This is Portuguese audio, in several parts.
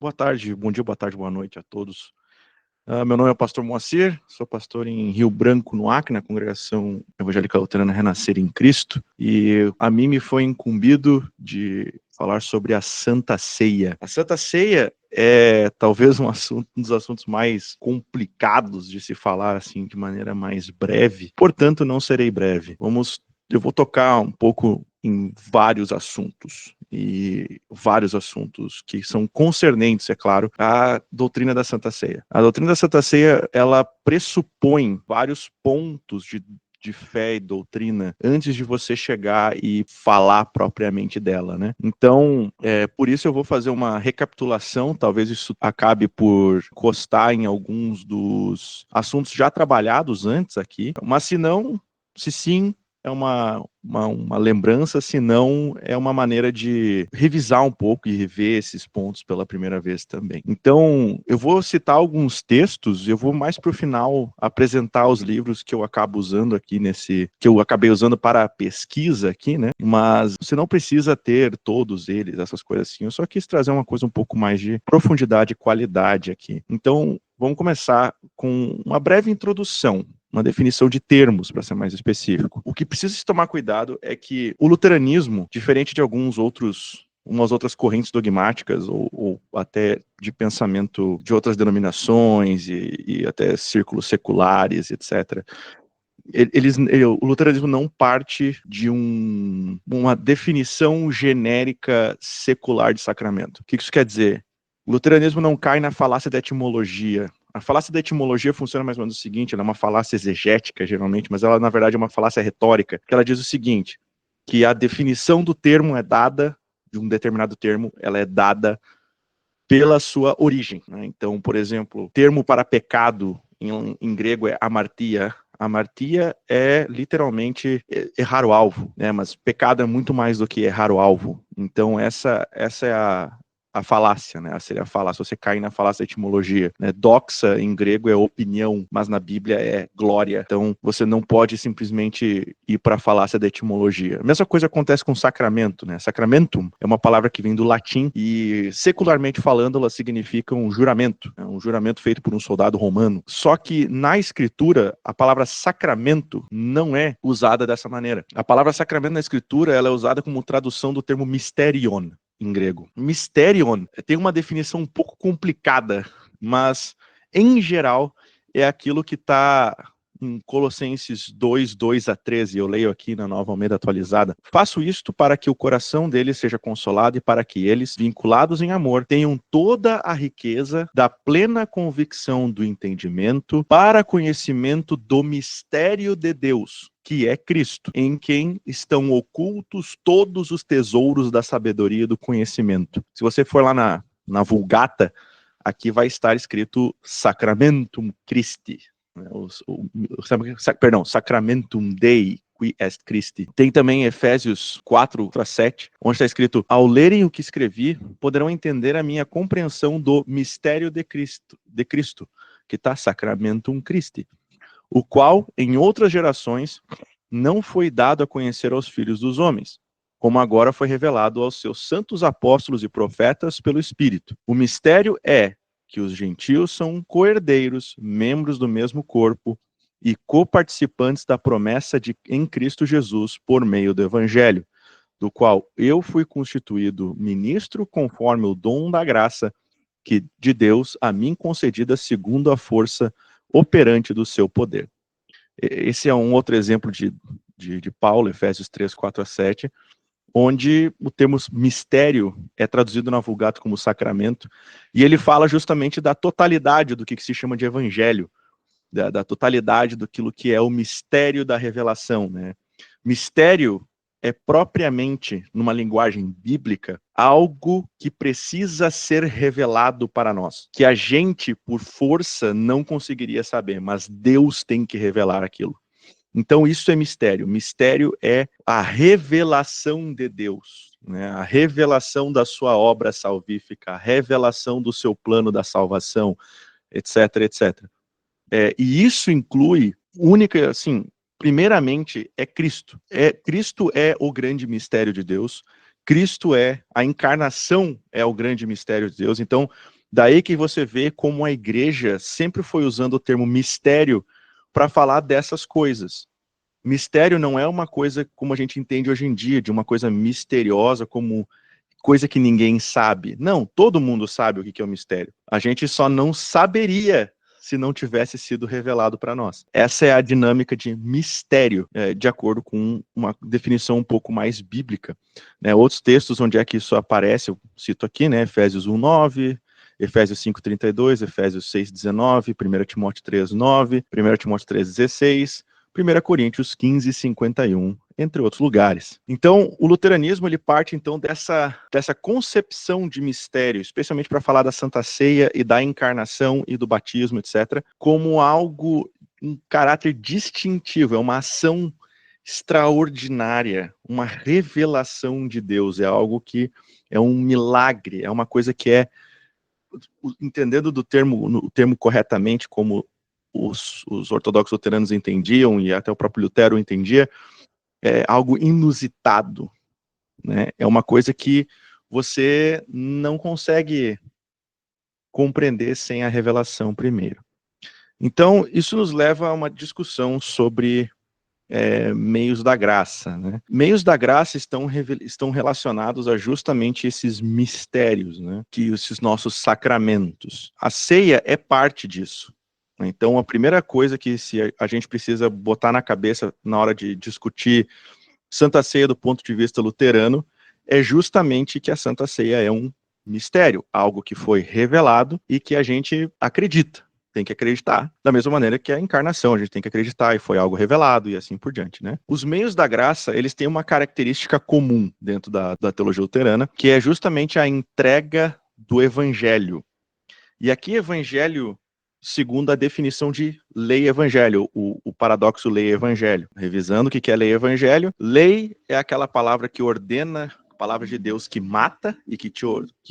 Boa tarde, bom dia, boa tarde, boa noite a todos. Meu nome é o pastor Moacir, sou pastor em Rio Branco, no Acre, na congregação evangélica luterana Renascer em Cristo, e a mim me foi incumbido de falar sobre a Santa Ceia. A Santa Ceia é talvez um dos assuntos mais complicados de se falar assim de maneira mais breve, portanto não serei breve. Eu vou tocar um pouco em vários assuntos que são concernentes, é claro, à doutrina da Santa Ceia. A doutrina da Santa Ceia, ela pressupõe vários pontos de fé e doutrina antes de você chegar e falar propriamente dela, né? Então, por isso eu vou fazer uma recapitulação, talvez isso acabe por encostar em alguns dos assuntos já trabalhados antes aqui, mas se sim, é uma lembrança, se não, é uma maneira de revisar um pouco e rever esses pontos pela primeira vez também. Então, eu vou citar alguns textos, eu vou mais para o final apresentar os livros que eu acabo usando aqui que eu acabei usando para a pesquisa aqui, né? Mas você não precisa ter todos eles, essas coisas assim. Eu só quis trazer uma coisa um pouco mais de profundidade e qualidade aqui. Então, vamos começar com uma breve introdução, uma definição de termos, para ser mais específico. O que precisa se tomar cuidado é que o luteranismo, diferente de umas outras correntes dogmáticas ou até de pensamento de outras denominações e até círculos seculares, etc., o luteranismo não parte de uma definição genérica secular de sacramento. O que isso quer dizer? O luteranismo não cai na falácia da etimologia. A falácia da etimologia funciona mais ou menos o seguinte: ela é uma falácia exegética, geralmente, mas ela, na verdade, é uma falácia retórica, que ela diz o seguinte, que a definição do termo de um determinado termo, ela é dada pela sua origem, né? Então, por exemplo, o termo para pecado em grego é amartia. Amartia é literalmente errar o alvo, né? Mas pecado é muito mais do que errar o alvo. Então, essa é a falácia, né? Seria a falácia, você cai na falácia da etimologia, né? Doxa em grego é opinião, mas na Bíblia é glória. Então, você não pode simplesmente ir para a falácia da etimologia. A mesma coisa acontece com sacramento, né? Sacramentum é uma palavra que vem do latim e, secularmente falando, ela significa um juramento, né? Um juramento feito por um soldado romano. Só que na escritura, a palavra sacramento não é usada dessa maneira. A palavra sacramento na escritura, ela é usada como tradução do termo mysterion, em grego. Mysterion tem uma definição um pouco complicada, mas, em geral, é aquilo que está em Colossenses 2, 2 a 13, eu leio aqui na Nova Almeida Atualizada. Faço isto para que o coração deles seja consolado e para que eles, vinculados em amor, tenham toda a riqueza da plena convicção do entendimento para conhecimento do mistério de Deus, que é Cristo, em quem estão ocultos todos os tesouros da sabedoria e do conhecimento. Se você for lá na Vulgata, aqui vai estar escrito Sacramentum Christi, né? Sacramentum Dei, qui est Christi. Tem também Efésios 4:7, onde está escrito: ao lerem o que escrevi, poderão entender a minha compreensão do mistério de Cristo, que está Sacramentum Christi, o qual, em outras gerações, não foi dado a conhecer aos filhos dos homens, como agora foi revelado aos seus santos apóstolos e profetas pelo Espírito. O mistério é que os gentios são co-herdeiros, membros do mesmo corpo e coparticipantes da promessa em Cristo Jesus por meio do Evangelho, do qual eu fui constituído ministro conforme o dom da graça que de Deus a mim concedida segundo a força operante do seu poder. Esse é um outro exemplo de Paulo, Efésios 3, 4 a 7, onde o termo mistério é traduzido na Vulgata como sacramento, e ele fala justamente da totalidade do que se chama de evangelho, da totalidade daquilo que é o mistério da revelação, né? Mistério é propriamente, numa linguagem bíblica, algo que precisa ser revelado para nós, que a gente, por força, não conseguiria saber, mas Deus tem que revelar aquilo. Então, isso é mistério. Mistério é a revelação de Deus, né? A revelação da sua obra salvífica, a revelação do seu plano da salvação, etc, etc. E isso inclui, primeiramente, é Cristo. Cristo é o grande mistério de Deus, Cristo a encarnação é o grande mistério de Deus. Então, daí que você vê como a igreja sempre foi usando o termo mistério para falar dessas coisas. Mistério não é uma coisa como a gente entende hoje em dia, de uma coisa misteriosa, como coisa que ninguém sabe. Não, todo mundo sabe o que é o mistério. A gente só não saberia se não tivesse sido revelado para nós. Essa é a dinâmica de mistério, de acordo com uma definição um pouco mais bíblica. Né? Outros textos onde é que isso aparece, eu cito aqui, né? Efésios 1:9, Efésios 5:32, Efésios 6:19, 1 Timóteo 3:9, 1 Timóteo 3:16, 1 Coríntios 15:51, entre outros lugares. Então, o luteranismo ele parte então dessa concepção de mistério, especialmente para falar da Santa Ceia e da encarnação e do batismo, etc., como algo, um caráter distintivo, é uma ação extraordinária, uma revelação de Deus, é algo que é um milagre, é uma coisa que entendendo o termo corretamente, como os ortodoxos luteranos entendiam, e até o próprio Lutero entendia, é algo inusitado, né? É uma coisa que você não consegue compreender sem a revelação primeiro. Então, isso nos leva a uma discussão sobre meios da graça, né? Meios da graça estão relacionados a justamente esses mistérios, né? Que esses nossos sacramentos. A ceia é parte disso. Então, a primeira coisa que a gente precisa botar na cabeça na hora de discutir Santa Ceia do ponto de vista luterano é justamente que a Santa Ceia é um mistério, algo que foi revelado e que a gente acredita. Tem que acreditar, da mesma maneira que a encarnação, a gente tem que acreditar, e foi algo revelado, e assim por diante, né? Os meios da graça, eles têm uma característica comum dentro da teologia luterana, que é justamente a entrega do evangelho. E aqui, evangelho, segundo a definição de lei e evangelho, o paradoxo lei e evangelho. Revisando o que é lei e evangelho, lei é aquela palavra que ordena, palavra de Deus que mata e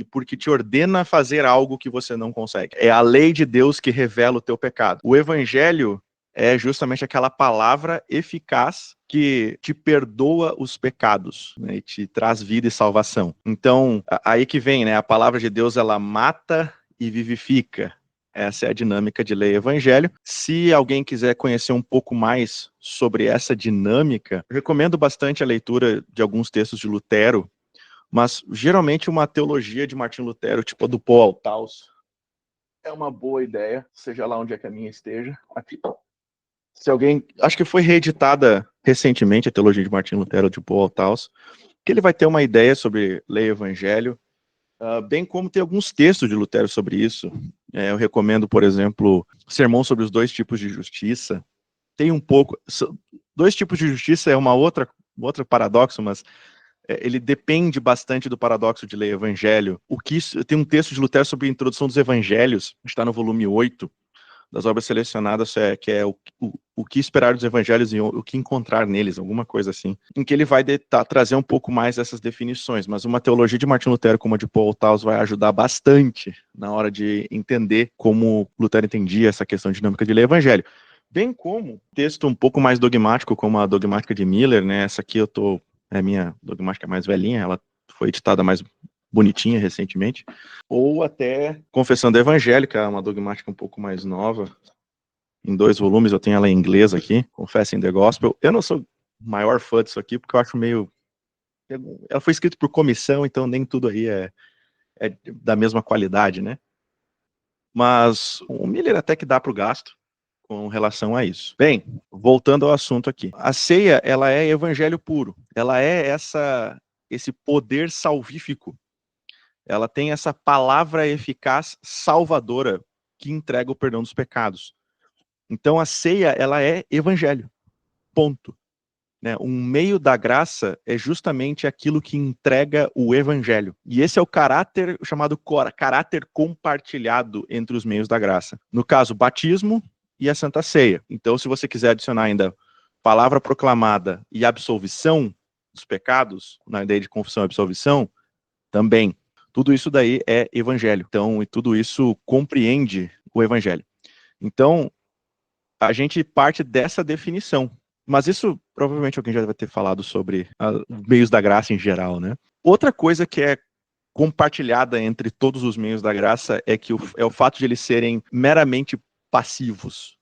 porque te ordena fazer algo que você não consegue. É a lei de Deus que revela o teu pecado. O evangelho é justamente aquela palavra eficaz que te perdoa os pecados, né, e te traz vida e salvação. Então, aí que vem, né? A palavra de Deus, ela mata e vivifica. Essa é a dinâmica de lei e evangelho. Se alguém quiser conhecer um pouco mais sobre essa dinâmica, eu recomendo bastante a leitura de alguns textos de Lutero, mas geralmente uma teologia de Martinho Lutero, tipo a do Paul Althaus, é uma boa ideia, seja lá onde é que a minha esteja. Aqui. Se alguém, acho que foi reeditada recentemente a teologia de Martinho Lutero de Paul Althaus, que ele vai ter uma ideia sobre lei e evangelho, bem como tem alguns textos de Lutero sobre isso. Eu recomendo, por exemplo, Sermão sobre os dois tipos de justiça. Tem um pouco... Dois tipos de justiça é outro paradoxo, mas ele depende bastante do paradoxo de lei e evangelho. Tem um texto de Lutero sobre a introdução dos evangelhos, está no volume 8 das obras selecionadas, que é o que esperar dos evangelhos e o que encontrar neles, alguma coisa assim, em que ele vai trazer um pouco mais dessas definições, mas uma teologia de Martinho Lutero como a de Paul Althaus vai ajudar bastante na hora de entender como Lutero entendia essa questão dinâmica de lei e evangelho. Bem como texto um pouco mais dogmático, como a dogmática de Miller, né? Essa aqui é a minha dogmática mais velhinha, ela foi editada mais bonitinha recentemente, ou até Confissão da Evangélica, uma dogmática um pouco mais nova, em 2 volumes, eu tenho ela em inglês aqui, Confessing the Gospel. Eu não sou o maior fã disso aqui, porque eu acho meio... Ela foi escrita por comissão, então nem tudo aí é da mesma qualidade, né? Mas o Miller até que dá para o gasto com relação a isso. Bem, voltando ao assunto aqui. A ceia, ela é evangelho puro. Ela é esse poder salvífico. Ela tem essa palavra eficaz salvadora que entrega o perdão dos pecados. Então a ceia, ela é evangelho. Ponto. Né? Um meio da graça é justamente aquilo que entrega o evangelho. E esse é o caráter chamado caráter compartilhado entre os meios da graça. No caso, batismo e a Santa Ceia. Então, se você quiser adicionar ainda palavra proclamada e absolvição dos pecados, na ideia de confissão e absolvição, também. Tudo isso daí é evangelho. Então, e tudo isso compreende o evangelho. Então, a gente parte dessa definição. Mas isso, provavelmente, alguém já vai ter falado sobre meios da graça em geral, né? Outra coisa que é compartilhada entre todos os meios da graça é que é o fato de eles serem meramente passivos,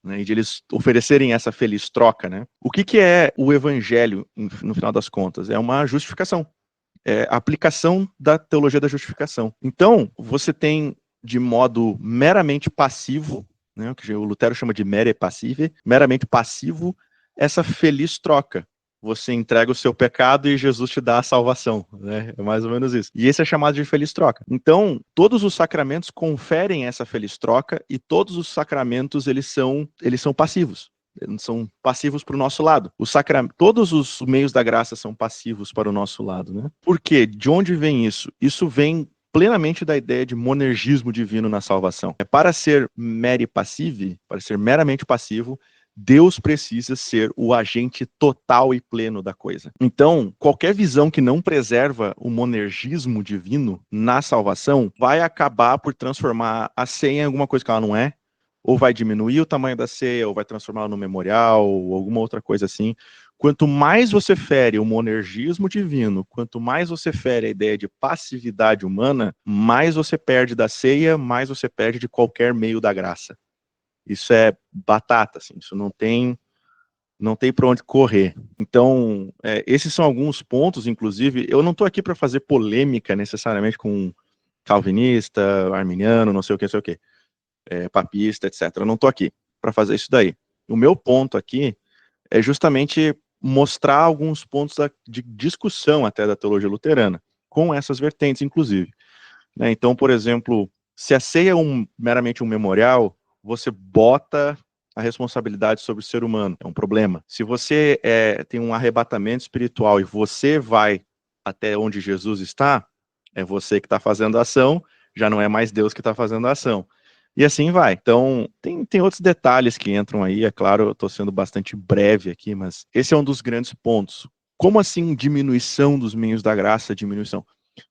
né, e de eles oferecerem essa feliz troca, né? O que é o evangelho, no final das contas? É uma justificação, é a aplicação da teologia da justificação. Então, você tem de modo meramente passivo, né, o que o Lutero chama de mere passive, meramente passivo, essa feliz troca. Você entrega o seu pecado e Jesus te dá a salvação, né? É mais ou menos isso. E esse é chamado de feliz troca. Então, todos os sacramentos conferem essa feliz troca e todos os sacramentos eles são passivos. Eles são passivos para o nosso lado. Todos os meios da graça são passivos para o nosso lado, né? Por quê? De onde vem isso? Isso vem plenamente da ideia de monergismo divino na salvação. Para ser passive, para ser meramente passivo, Deus precisa ser o agente total e pleno da coisa. Então, qualquer visão que não preserva o monergismo divino na salvação vai acabar por transformar a ceia em alguma coisa que ela não é, ou vai diminuir o tamanho da ceia, ou vai transformá-la no memorial, ou alguma outra coisa assim. Quanto mais você fere o monergismo divino, quanto mais você fere a ideia de passividade humana, mais você perde da ceia, mais você perde de qualquer meio da graça. Isso é batata, assim, isso não tem para onde correr. Então, esses são alguns pontos, inclusive, eu não estou aqui para fazer polêmica necessariamente com calvinista, arminiano, não sei o que, papista, etc. Eu não estou aqui para fazer isso daí. O meu ponto aqui é justamente mostrar alguns pontos de discussão até da teologia luterana, com essas vertentes, inclusive. Né? Então, por exemplo, se a ceia é meramente um memorial, você bota a responsabilidade sobre o ser humano, é um problema. Se você tem um arrebatamento espiritual e você vai até onde Jesus está, é você que está fazendo a ação, já não é mais Deus que está fazendo a ação. E assim vai. Então, tem outros detalhes que entram aí, é claro, eu estou sendo bastante breve aqui, mas esse é um dos grandes pontos. Como assim diminuição dos meios da graça, diminuição?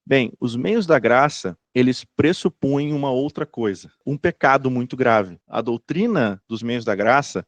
Bem, os meios da graça, eles pressupõem uma outra coisa, um pecado muito grave. A doutrina dos meios da graça,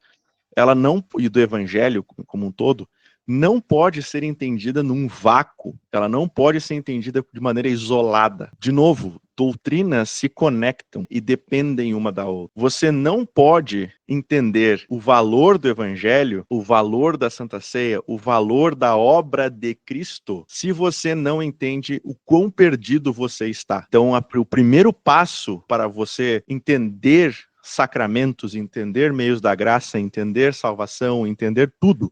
ela não, e do evangelho como um todo, não pode ser entendida num vácuo, ela não pode ser entendida de maneira isolada. De novo, doutrinas se conectam e dependem uma da outra. Você não pode entender o valor do evangelho, o valor da Santa Ceia, o valor da obra de Cristo, se você não entende o quão perdido você está. Então, o primeiro passo para você entender sacramentos, entender meios da graça, entender salvação, entender tudo,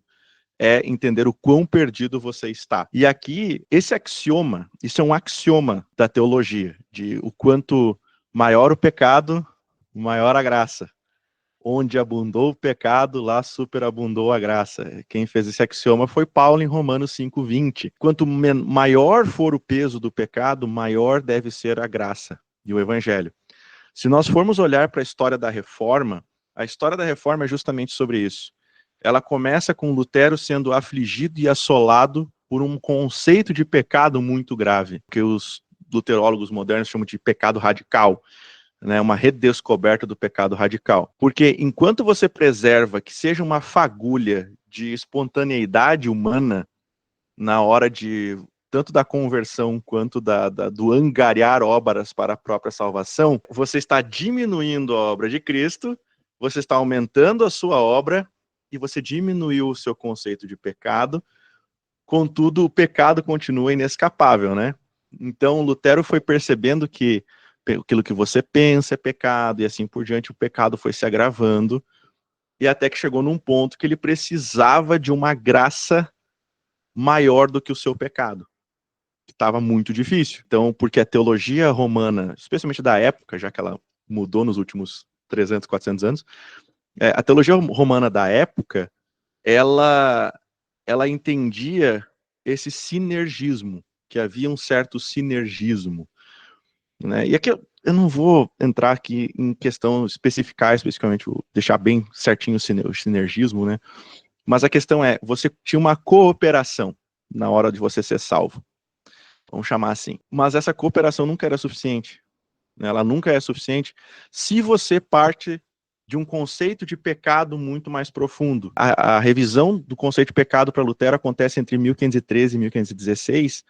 é entender o quão perdido você está. E aqui, esse axioma, isso é um axioma da teologia, de o quanto maior o pecado, maior a graça. Onde abundou o pecado, lá superabundou a graça. Quem fez esse axioma foi Paulo em Romanos 5:20. Quanto maior for o peso do pecado, maior deve ser a graça e o evangelho. Se nós formos olhar para a história da Reforma, a história da Reforma é justamente sobre isso. Ela começa com Lutero sendo afligido e assolado por um conceito de pecado muito grave, que os luterólogos modernos chamam de pecado radical, né, uma redescoberta do pecado radical. Porque enquanto você preserva que seja uma fagulha de espontaneidade humana na hora de tanto da conversão quanto do angariar obras para a própria salvação, você está diminuindo a obra de Cristo, você está aumentando a sua obra e você diminuiu o seu conceito de pecado, contudo o pecado continua inescapável, né? Então Lutero foi percebendo que aquilo que você pensa é pecado, e assim por diante o pecado foi se agravando, e até que chegou num ponto que ele precisava de uma graça maior do que o seu pecado. Estava muito difícil. Então, porque a teologia romana, especialmente da época, já que ela mudou nos últimos 300, 400 anos, a teologia romana da época, ela entendia esse sinergismo, que havia um certo sinergismo, né? E aqui eu não vou entrar aqui em questão especificar especificamente, deixar bem certinho o sinergismo, né? Mas a questão é, você tinha uma cooperação na hora de você ser salvo. Vamos chamar assim. Mas essa cooperação nunca era suficiente. Né? Ela nunca é suficiente se você parte de um conceito de pecado muito mais profundo. A revisão do conceito de pecado para Lutero acontece entre 1513 e 1516,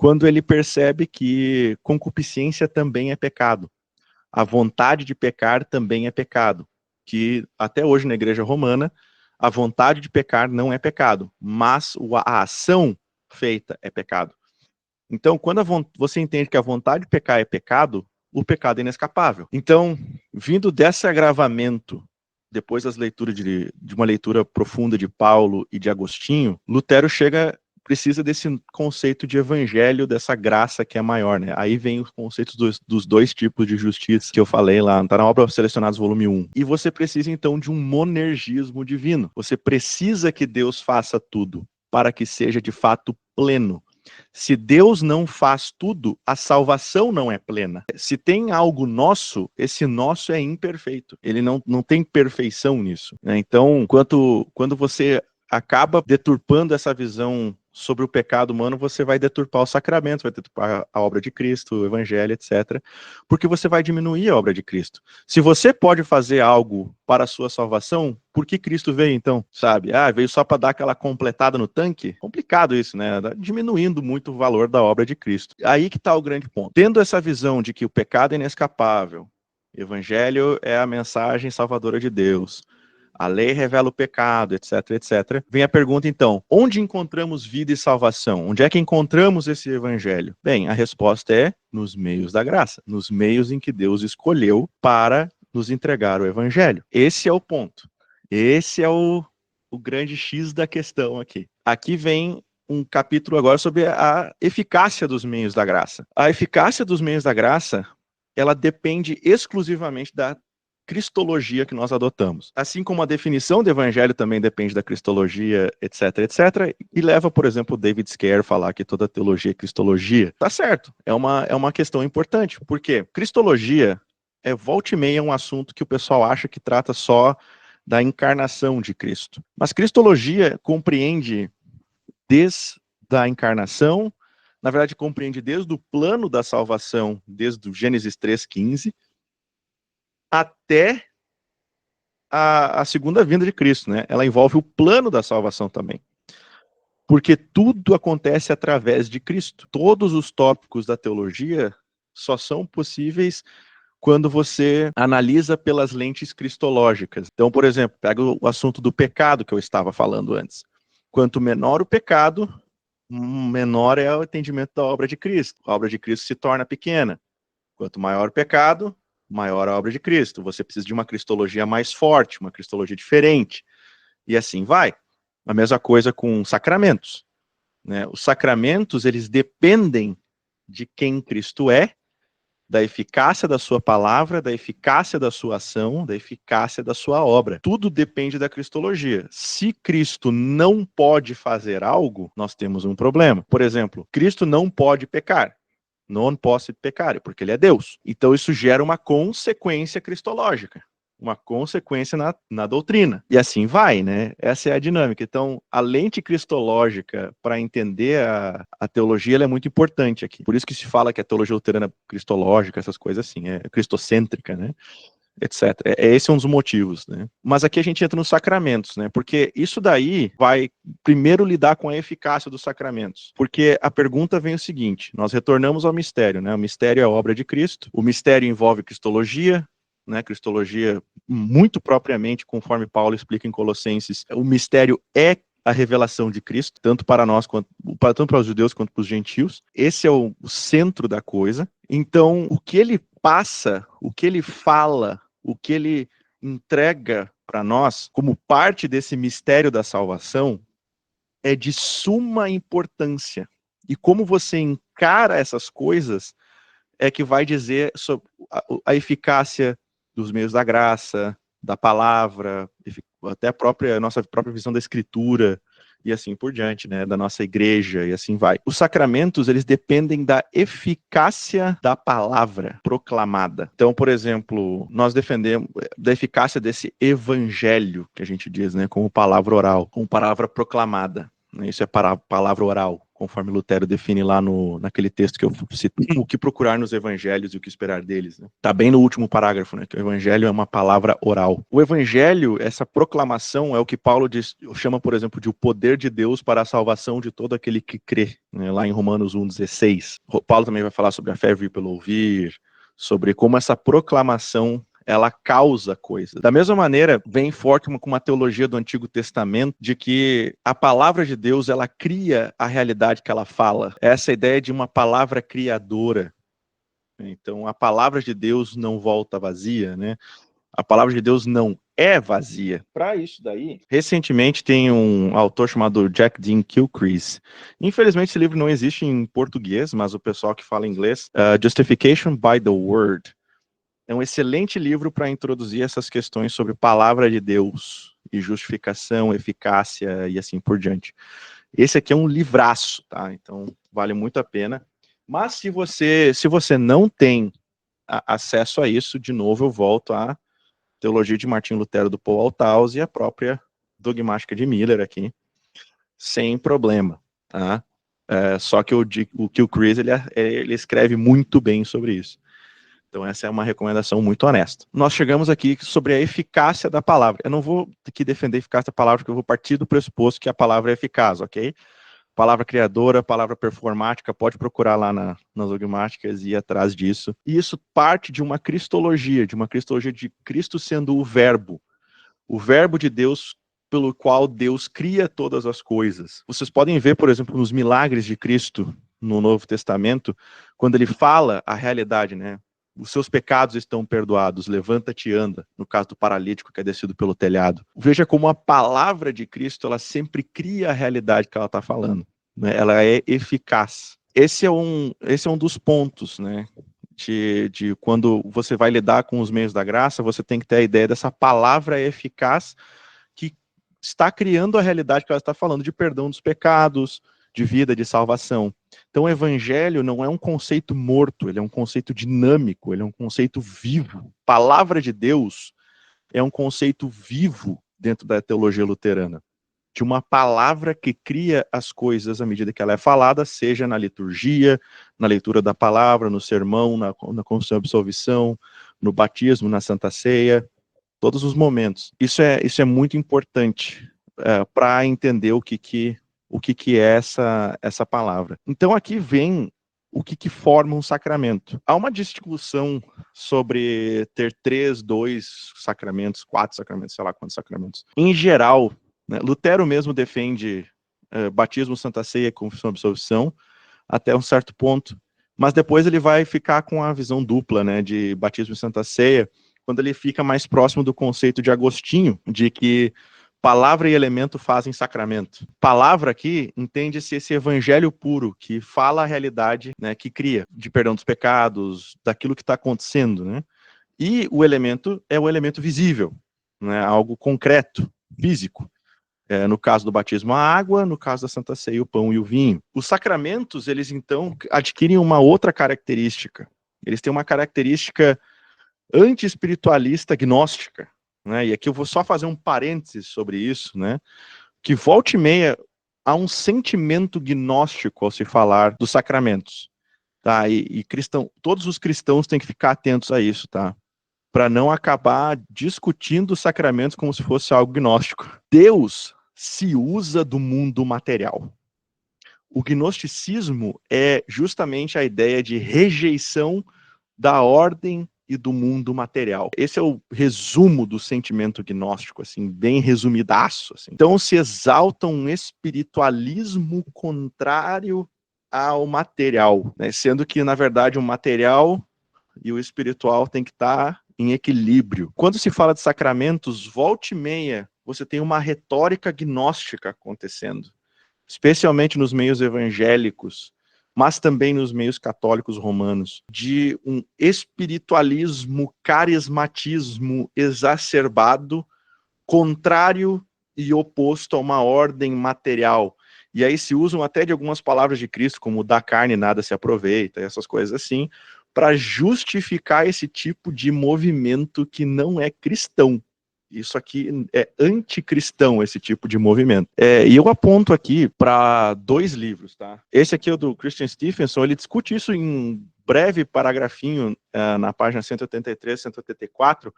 quando ele percebe que concupiscência também é pecado. A vontade de pecar também é pecado. Que até hoje na Igreja Romana, a vontade de pecar não é pecado, mas a ação feita é pecado. Então, quando você entende que a vontade de pecar é pecado, o pecado é inescapável. Então, vindo desse agravamento, depois das leituras de uma leitura profunda de Paulo e de Agostinho, Lutero precisa desse conceito de evangelho, dessa graça que é maior, né? Aí vem os conceitos dos dois tipos de justiça que eu falei lá, tá na obra Selecionados, volume 1. E você precisa, então, de um monergismo divino. Você precisa que Deus faça tudo para que seja, de fato, pleno. Se Deus não faz tudo, a salvação não é plena. Se tem algo nosso, esse nosso é imperfeito. Ele não tem perfeição nisso, né? Então, quando você acaba deturpando essa visão sobre o pecado humano, você vai deturpar os sacramentos, vai deturpar a obra de Cristo, o evangelho, etc. Porque você vai diminuir a obra de Cristo. Se você pode fazer algo para a sua salvação, por que Cristo veio então? Sabe? Veio só para dar aquela completada no tanque? Complicado isso, né? Diminuindo muito o valor da obra de Cristo. Aí que está o grande ponto. Tendo essa visão de que o pecado é inescapável, o evangelho é a mensagem salvadora de Deus, a lei revela o pecado, etc, etc. Vem a pergunta, então, onde encontramos vida e salvação? Onde é que encontramos esse evangelho? Bem, a resposta é nos meios da graça, nos meios em que Deus escolheu para nos entregar o evangelho. Esse é o ponto. Esse é o grande X da questão aqui. Aqui vem um capítulo agora sobre a eficácia dos meios da graça. A eficácia dos meios da graça, ela depende exclusivamente da cristologia que nós adotamos. Assim como a definição do evangelho também depende da cristologia, etc, etc, e leva, por exemplo, David Scaer a falar que toda teologia é cristologia. Tá certo, é uma questão importante, porque cristologia volta e meia um assunto que o pessoal acha que trata só da encarnação de Cristo. Mas cristologia compreende desde a encarnação, na verdade compreende desde o plano da salvação, desde o Gênesis 3,15, até a segunda vinda de Cristo, né? Ela envolve o plano da salvação também. Porque tudo acontece através de Cristo. Todos os tópicos da teologia só são possíveis quando você analisa pelas lentes cristológicas. Então, por exemplo, pega o assunto do pecado que eu estava falando antes. Quanto menor o pecado, menor é o entendimento da obra de Cristo. A obra de Cristo se torna pequena. Quanto maior o pecado, maior a obra de Cristo. Você precisa de uma cristologia mais forte, uma cristologia diferente. E assim vai. A mesma coisa com sacramentos, né? Os sacramentos, eles dependem de quem Cristo é, da eficácia da sua palavra, da eficácia da sua ação, da eficácia da sua obra. Tudo depende da cristologia. Se Cristo não pode fazer algo, nós temos um problema. Por exemplo, Cristo não pode pecar. Non possit peccare, porque ele é Deus. Então isso gera uma consequência cristológica, uma consequência na doutrina. E assim vai, né? Essa é a dinâmica. Então, a lente cristológica, para entender a teologia, ela é muito importante aqui. Por isso que se fala que a teologia luterana é cristológica, essas coisas assim, é cristocêntrica, né? Etc. Esse é um dos motivos, né? Mas aqui a gente entra nos sacramentos, né? Porque isso daí vai primeiro lidar com a eficácia dos sacramentos. Porque a pergunta vem o seguinte, nós retornamos ao mistério, né? O mistério é a obra de Cristo, o mistério envolve cristologia, né? Cristologia muito propriamente, conforme Paulo explica em Colossenses, o mistério é a revelação de Cristo, tanto para nós, tanto para os judeus quanto para os gentios. Esse é o centro da coisa. Então, o que ele passa, o que ele fala, o que ele entrega para nós, como parte desse mistério da salvação, é de suma importância. E como você encara essas coisas é que vai dizer sobre a eficácia dos meios da graça, da palavra, até a nossa própria visão da escritura, e assim por diante, né, da nossa igreja, e assim vai. Os sacramentos, eles dependem da eficácia da palavra proclamada. Então, por exemplo, nós defendemos da eficácia desse evangelho, que a gente diz, né, como palavra oral, como palavra proclamada. Isso é palavra oral, conforme Lutero define lá naquele texto que eu cito, o que procurar nos evangelhos e o que esperar deles, né? Tá bem no último parágrafo, né, que o evangelho é uma palavra oral. O evangelho, essa proclamação, é o que Paulo chama, por exemplo, de o poder de Deus para a salvação de todo aquele que crê, né, lá em Romanos 1,16. Paulo também vai falar sobre a fé vir pelo ouvir, sobre como essa proclamação ela causa coisas. Da mesma maneira, vem forte com uma teologia do Antigo Testamento de que a palavra de Deus, ela cria a realidade que ela fala. Essa ideia de uma palavra criadora. Então, a palavra de Deus não volta vazia, né? A palavra de Deus não é vazia. Para isso daí, recentemente tem um autor chamado Jack Dean Gilchrist. Infelizmente esse livro não existe em português, mas o pessoal que fala inglês, Justification by the Word, é um excelente livro para introduzir essas questões sobre palavra de Deus e justificação, eficácia e assim por diante. Esse aqui é um livraço, tá? Então vale muito a pena. Mas se você não tem acesso a isso, de novo eu volto à Teologia de Martinho Lutero do Paul Althaus e a própria Dogmática de Miller aqui, sem problema, tá? Só que o Gilchrist, ele escreve muito bem sobre isso. Então essa é uma recomendação muito honesta. Nós chegamos aqui sobre a eficácia da palavra. Eu não vou aqui defender a eficácia da palavra, porque eu vou partir do pressuposto que a palavra é eficaz, ok? Palavra criadora, palavra performática, pode procurar lá nas dogmáticas e ir atrás disso. E isso parte de uma cristologia de Cristo sendo o verbo de Deus pelo qual Deus cria todas as coisas. Vocês podem ver, por exemplo, nos milagres de Cristo no Novo Testamento, quando ele fala a realidade, né? Os seus pecados estão perdoados, levanta-te e anda, no caso do paralítico que é descido pelo telhado. Veja como a palavra de Cristo, ela sempre cria a realidade que ela está falando, né? Ela é eficaz. Esse é um dos pontos, né? De quando você vai lidar com os meios da graça, você tem que ter a ideia dessa palavra eficaz que está criando a realidade que ela está falando, de perdão dos pecados, de vida, de salvação. Então o evangelho não é um conceito morto, ele é um conceito dinâmico, ele é um conceito vivo. Palavra de Deus é um conceito vivo dentro da teologia luterana, de uma palavra que cria as coisas à medida que ela é falada, seja na liturgia, na leitura da palavra, no sermão, na confissão e absolvição, no batismo, na Santa Ceia, todos os momentos. Isso é muito importante para entender o que é essa palavra. Então aqui vem o que forma um sacramento. Há uma discussão sobre ter 3, 2 sacramentos, 4 sacramentos, sei lá quantos sacramentos. Em geral, né, Lutero mesmo defende batismo, Santa Ceia, confissão e absolvição, até um certo ponto, mas depois ele vai ficar com a visão dupla, né, de batismo e Santa Ceia, quando ele fica mais próximo do conceito de Agostinho, de que palavra e elemento fazem sacramento. Palavra aqui, entende-se esse evangelho puro, que fala a realidade, né, que cria, de perdão dos pecados, daquilo que está acontecendo, né? E o elemento é o elemento visível, né, algo concreto, físico. No caso do batismo, a água, no caso da Santa Ceia, o pão e o vinho. Os sacramentos, eles então adquirem uma outra característica. Eles têm uma característica anti-espiritualista gnóstica, né? E aqui eu vou só fazer um parênteses sobre isso, né? Que volta e meia há um sentimento gnóstico ao se falar dos sacramentos, tá? E todos os cristãos têm que ficar atentos a isso, tá? Para não acabar discutindo os sacramentos como se fosse algo gnóstico. Deus se usa do mundo material. O gnosticismo é justamente a ideia de rejeição da ordem e do mundo material. Esse é o resumo do sentimento gnóstico, assim, bem resumidaço. Assim. Então se exalta um espiritualismo contrário ao material, né? Sendo que, na verdade, o material e o espiritual tem que estar em equilíbrio. Quando se fala de sacramentos, volta e meia, você tem uma retórica gnóstica acontecendo, especialmente nos meios evangélicos, mas também nos meios católicos romanos, de um espiritualismo, carismatismo exacerbado, contrário e oposto a uma ordem material. E aí se usam até de algumas palavras de Cristo, como da carne nada se aproveita, essas coisas assim, para justificar esse tipo de movimento que não é cristão. Isso aqui é anticristão, esse tipo de movimento. E eu aponto aqui para 2 livros, tá? Esse aqui é o do Christian Stephenson, ele discute isso em um breve paragrafinho na página 183, 184,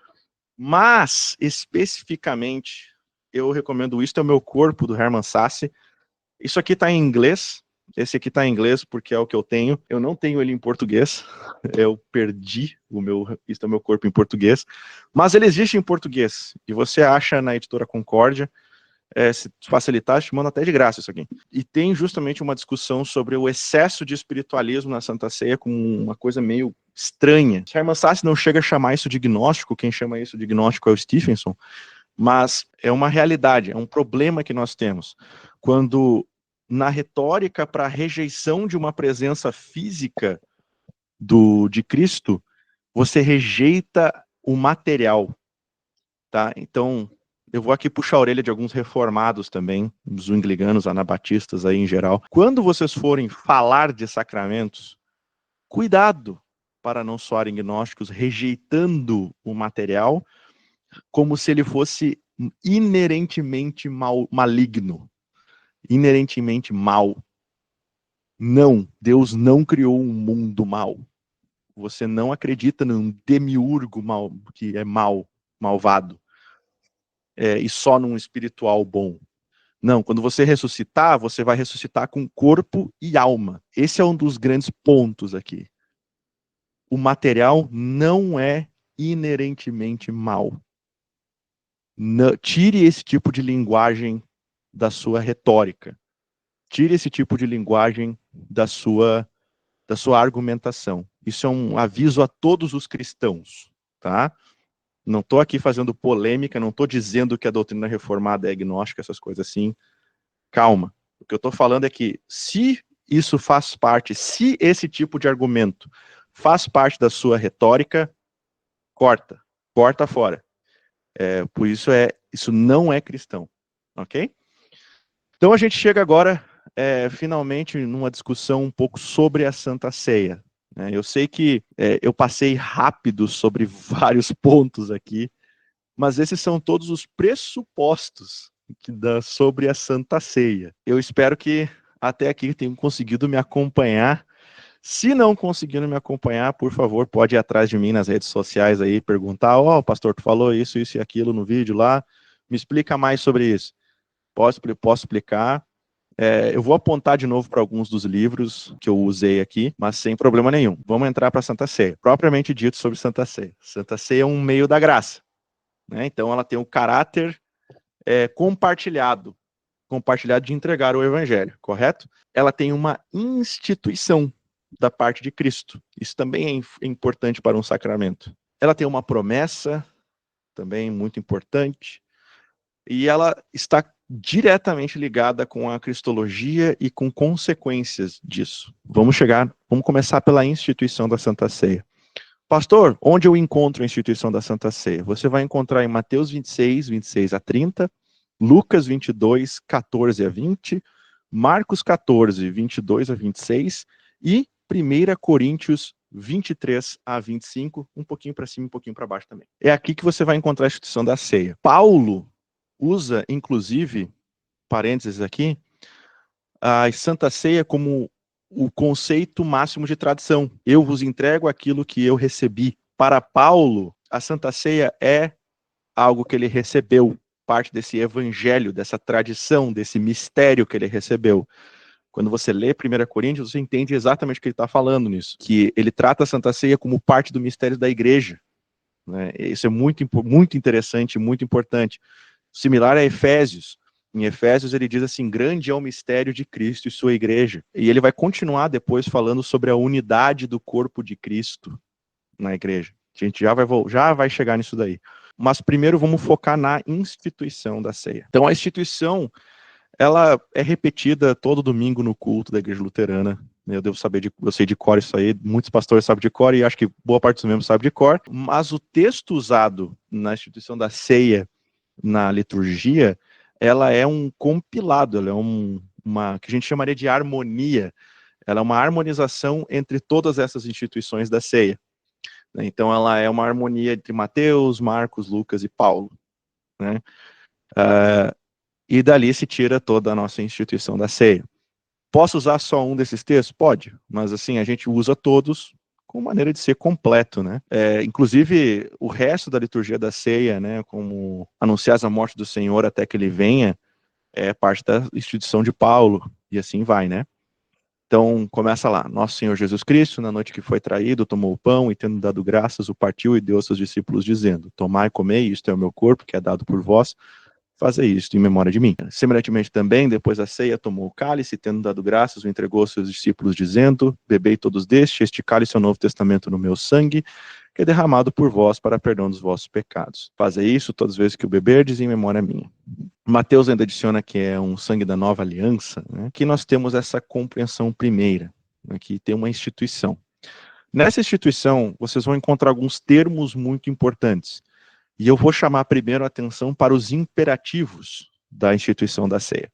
mas, especificamente, eu recomendo Isto é o Meu Corpo, do Herman Sasse. Isso aqui está em inglês, esse aqui está em inglês porque é o que eu tenho. Eu não tenho ele em português, eu perdi Isto é o Meu Corpo em português, mas ele existe em português, e você acha na editora Concórdia. Se facilitar, te mando até de graça isso aqui. E tem justamente uma discussão sobre o excesso de espiritualismo na Santa Ceia como uma coisa meio estranha. Herman Sasse não chega a chamar isso de gnóstico, quem chama isso de gnóstico é o Stephenson, mas é uma realidade, é um problema que nós temos. Quando na retórica para a rejeição de uma presença física de Cristo, você rejeita o material, tá? Então, eu vou aqui puxar a orelha de alguns reformados também, os anglicanos, anabatistas aí em geral. Quando vocês forem falar de sacramentos, cuidado para não soarem gnósticos rejeitando o material como se ele fosse inerentemente maligno, inerentemente mal. Não, Deus não criou um mundo mal. Você não acredita num demiurgo mal, que é malvado, e só num espiritual bom. Não, quando você ressuscitar, você vai ressuscitar com corpo e alma. Esse é um dos grandes pontos aqui. O material não é inerentemente mal. Não, tire esse tipo de linguagem da sua retórica. Tire esse tipo de linguagem da sua argumentação. Isso é um aviso a todos os cristãos, tá? Não estou aqui fazendo polêmica, não estou dizendo que a doutrina reformada é agnóstica, essas coisas assim. Calma. O que eu estou falando é que se isso faz parte, se esse tipo de argumento faz parte da sua retórica, corta fora. Por isso isso não é cristão, ok? Então a gente chega agora, finalmente, numa discussão um pouco sobre a Santa Ceia. Eu sei que eu passei rápido sobre vários pontos aqui, mas esses são todos os pressupostos sobre a Santa Ceia. Eu espero que até aqui tenham conseguido me acompanhar. Se não conseguiram me acompanhar, por favor, pode ir atrás de mim nas redes sociais aí, perguntar, pastor, tu falou isso e aquilo no vídeo lá, me explica mais sobre isso. Posso explicar. Eu vou apontar de novo para alguns dos livros que eu usei aqui, mas sem problema nenhum. Vamos entrar para a Santa Ceia. Propriamente dito sobre Santa Ceia. Santa Ceia é um meio da graça, né? Então ela tem um caráter compartilhado de entregar o evangelho, correto? Ela tem uma instituição da parte de Cristo. Isso também é importante para um sacramento. Ela tem uma promessa, também muito importante, e ela está diretamente ligada com a cristologia e com consequências disso. Vamos começar pela instituição da Santa Ceia. Pastor, onde eu encontro a instituição da Santa Ceia? Você vai encontrar em Mateus 26, 26 a 30, Lucas 22, 14 a 20, Marcos 14, 22 a 26 e 1 Coríntios 23 a 25, um pouquinho para cima, um pouquinho para baixo também. É aqui que você vai encontrar a instituição da ceia. Paulo usa, inclusive, parênteses aqui, a Santa Ceia como o conceito máximo de tradição. Eu vos entrego aquilo que eu recebi. Para Paulo, a Santa Ceia é algo que ele recebeu, parte desse evangelho, dessa tradição, desse mistério que ele recebeu. Quando você lê 1 Coríntios, você entende exatamente o que ele está falando nisso, que ele trata a Santa Ceia como parte do mistério da igreja, né? Isso é muito, muito interessante, muito importante. Similar a Efésios. Em Efésios ele diz assim, grande é o mistério de Cristo e sua igreja. E ele vai continuar depois falando sobre a unidade do corpo de Cristo na igreja. A gente já vai chegar nisso daí. Mas primeiro vamos focar na instituição da ceia. Então a instituição, ela é repetida todo domingo no culto da igreja luterana. Eu sei de cor isso aí, muitos pastores sabem de cor e acho que boa parte dos membros sabe de cor. Mas o texto usado na instituição da ceia, na liturgia, ela é um compilado, ela é uma que a gente chamaria de harmonia. Ela é uma harmonização entre todas essas instituições da ceia. Então ela é uma harmonia entre Mateus, Marcos, Lucas e Paulo. né? E dali se tira toda a nossa instituição da ceia. Posso usar só um desses textos? Pode, mas assim, a gente usa todos com maneira de ser completo, né? Inclusive, o resto da liturgia da ceia, né, como anunciar a morte do Senhor até que ele venha, é parte da instituição de Paulo, e assim vai, né? Então, começa lá. Nosso Senhor Jesus Cristo, na noite que foi traído, tomou o pão e, tendo dado graças, o partiu e deu aos seus discípulos, dizendo: Tomai e comei, isto é o meu corpo, que é dado por vós. Fazei isto em memória de mim. Semelhantemente também, depois da ceia, tomou o cálice, tendo dado graças, o entregou aos seus discípulos, dizendo: Bebei todos deste, este cálice é o novo testamento no meu sangue, que é derramado por vós para perdão dos vossos pecados. Fazei isso todas as vezes que o beberdes em memória minha. Mateus ainda adiciona que é um sangue da nova aliança, né, que nós temos essa compreensão primeira, né, que tem uma instituição. Nessa instituição, vocês vão encontrar alguns termos muito importantes. E eu vou chamar primeiro a atenção para os imperativos da instituição da ceia.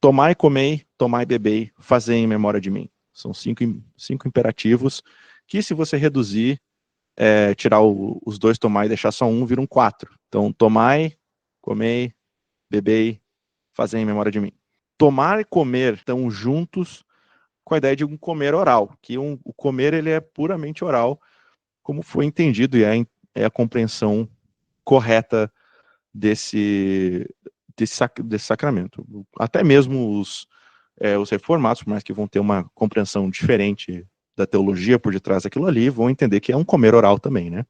Tomai, comei, tomai, bebei, fazei em memória de mim. São cinco imperativos que, se você reduzir, tirar os dois tomai e deixar só um, viram 4. Então, tomai, comei, bebei, fazei em memória de mim. Tomar e comer estão juntos com a ideia de um comer oral, que o comer ele é puramente oral, como foi entendido e é a compreensão correta desse sacramento. Até mesmo os reformados, por mais que vão ter uma compreensão diferente da teologia por detrás daquilo ali, vão entender que é um comer oral também, né?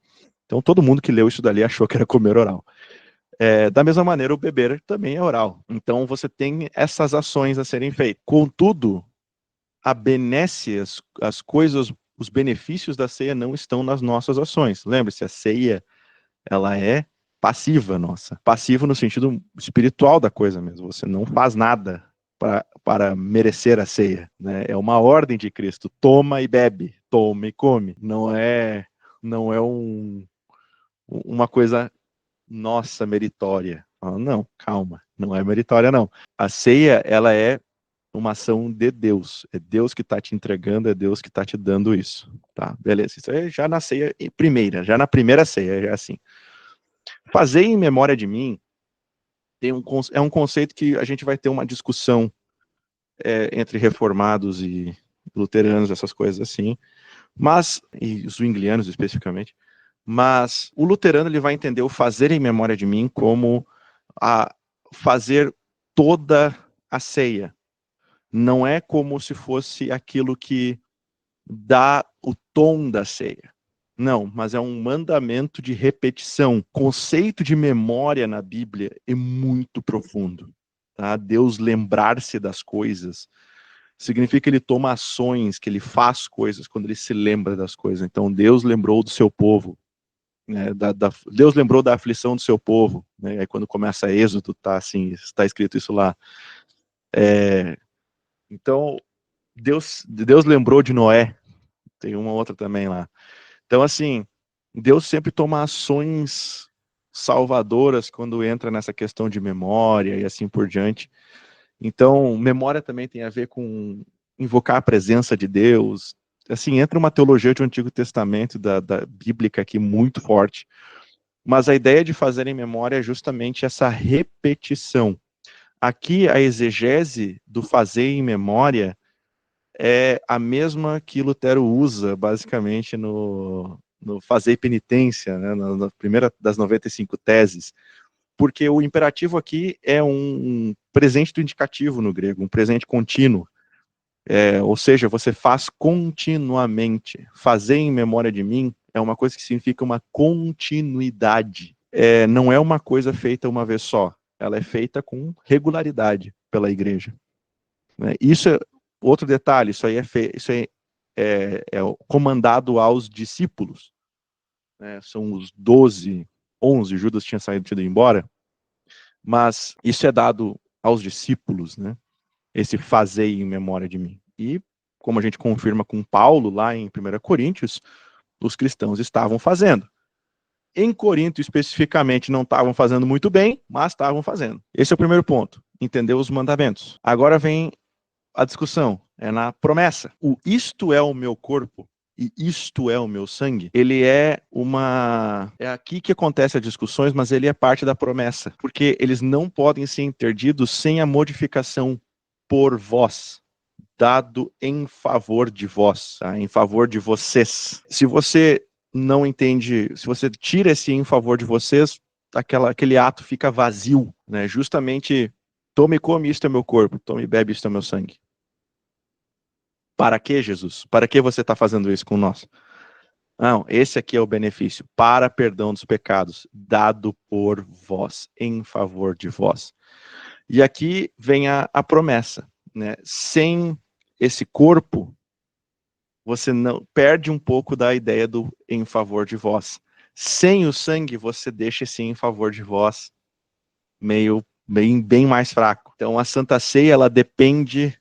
Então todo mundo que leu isso dali achou que era comer oral. Da mesma maneira, o beber também é oral. Então você tem essas ações a serem feitas. Contudo, a benesse, as coisas, os benefícios da ceia não estão nas nossas ações. Lembre-se, a ceia, ela é passiva nossa. Passiva no sentido espiritual da coisa mesmo. Você não faz nada para merecer a ceia, né? É uma ordem de Cristo. Toma e bebe, toma e come. Não é uma coisa nossa meritória. Não, calma, não é meritória não. A ceia, ela é uma ação de Deus. É Deus que está te entregando, é Deus que está te dando isso. Tá, beleza. Isso é já na ceia primeira, já na primeira ceia, é assim. Fazer em memória de mim é um conceito que a gente vai ter uma discussão entre reformados e luteranos, essas coisas assim, e os zwinglianos especificamente, mas o luterano ele vai entender o fazer em memória de mim como fazer toda a ceia. Não é como se fosse aquilo que dá o tom da ceia. Não, mas é um mandamento de repetição. O conceito de memória na Bíblia é muito profundo. Tá? Deus lembrar-se das coisas significa que ele toma ações, que ele faz coisas quando ele se lembra das coisas. Então, Deus lembrou do seu povo. Né? Deus lembrou da aflição do seu povo. Né? Aí, quando começa Êxodo, está escrito isso lá. Então, Deus lembrou de Noé. Tem uma outra também lá. Então, assim, Deus sempre toma ações salvadoras quando entra nessa questão de memória e assim por diante. Então, memória também tem a ver com invocar a presença de Deus. Assim, entra uma teologia do Antigo Testamento, da bíblica aqui, muito forte. Mas a ideia de fazer em memória é justamente essa repetição. Aqui, a exegese do fazer em memória é a mesma que Lutero usa, basicamente, no fazer penitência, né, na primeira das 95 teses, porque o imperativo aqui é um presente do indicativo no grego, um presente contínuo, ou seja, você faz continuamente. Fazer em memória de mim é uma coisa que significa uma continuidade, não é uma coisa feita uma vez só, ela é feita com regularidade pela igreja. Né? Isso é outro detalhe, isso aí é comandado aos discípulos, né? São os 12, 11, Judas tinha ido embora, mas isso é dado aos discípulos, né? Esse fazei em memória de mim. E, como a gente confirma com Paulo, lá em 1 Coríntios, os cristãos estavam fazendo. Em Corinto, especificamente, não estavam fazendo muito bem, mas estavam fazendo. Esse é o primeiro ponto, entender os mandamentos. Agora vem a discussão, é na promessa. O isto é o meu corpo, e isto é o meu sangue, ele é aqui que acontece as discussões, mas ele é parte da promessa, porque eles não podem ser interditos sem a modificação por vós, dado em favor de vós, tá? Em favor de vocês. Se você não entende, se você tira esse em favor de vocês, aquele ato fica vazio, né? Justamente, tome e come, isto é meu corpo, tome e bebe, isto é meu sangue. Para que, Jesus? Para que você está fazendo isso com nós? Não, esse aqui é o benefício, para perdão dos pecados, dado por vós, em favor de vós. E aqui vem a promessa, né? Sem esse corpo, você não perde um pouco da ideia do em favor de vós. Sem o sangue, você deixa esse em favor de vós bem mais fraco. Então, a Santa Ceia, ela depende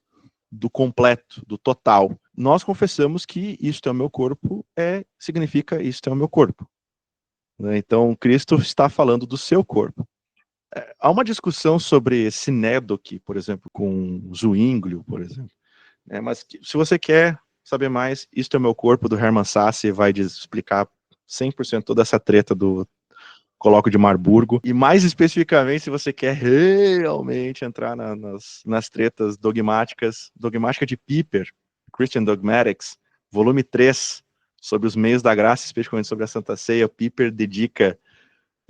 do completo, do total. Nós confessamos que isto é o meu corpo, significa isto é o meu corpo. Né? Então, Cristo está falando do seu corpo. Há uma discussão sobre sinédoque, por exemplo, com Zwinglio, por exemplo. Mas se você quer saber mais, isto é o meu corpo, do Hermann Sasse, vai explicar 100% toda essa treta do Colóquio de Marburgo. E mais especificamente, se você quer realmente entrar nas tretas dogmáticas, dogmática de Piper, Christian Dogmatics, volume 3, sobre os meios da graça, especificamente sobre a Santa Ceia, Piper dedica,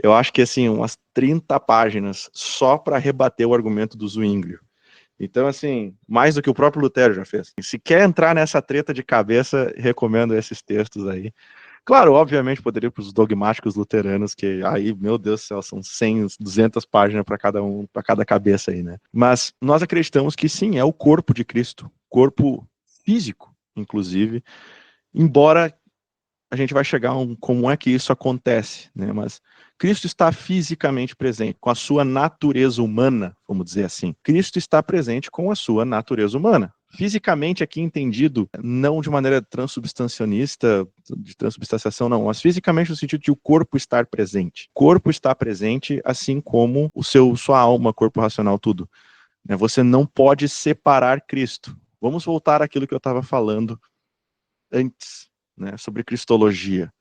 eu acho que assim, umas 30 páginas só para rebater o argumento do Zwinglio. Então, assim, mais do que o próprio Lutero já fez. Se quer entrar nessa treta de cabeça, recomendo esses textos aí. Claro, obviamente, poderia ir para os dogmáticos luteranos, que aí, meu Deus do céu, são 100, 200 páginas para cada cabeça aí, né? Mas nós acreditamos que sim, é o corpo de Cristo, corpo físico, inclusive, embora a gente vai chegar a como é que isso acontece, né? Mas Cristo está fisicamente presente, com a sua natureza humana, vamos dizer assim. Cristo está presente com a sua natureza humana. Fisicamente aqui entendido, não de maneira transubstancianista, de transubstanciação não, mas fisicamente no sentido de o corpo estar presente. O corpo está presente, assim como sua alma, corpo racional, tudo. Você não pode separar Cristo. Vamos voltar àquilo que eu estava falando antes, né, sobre cristologia.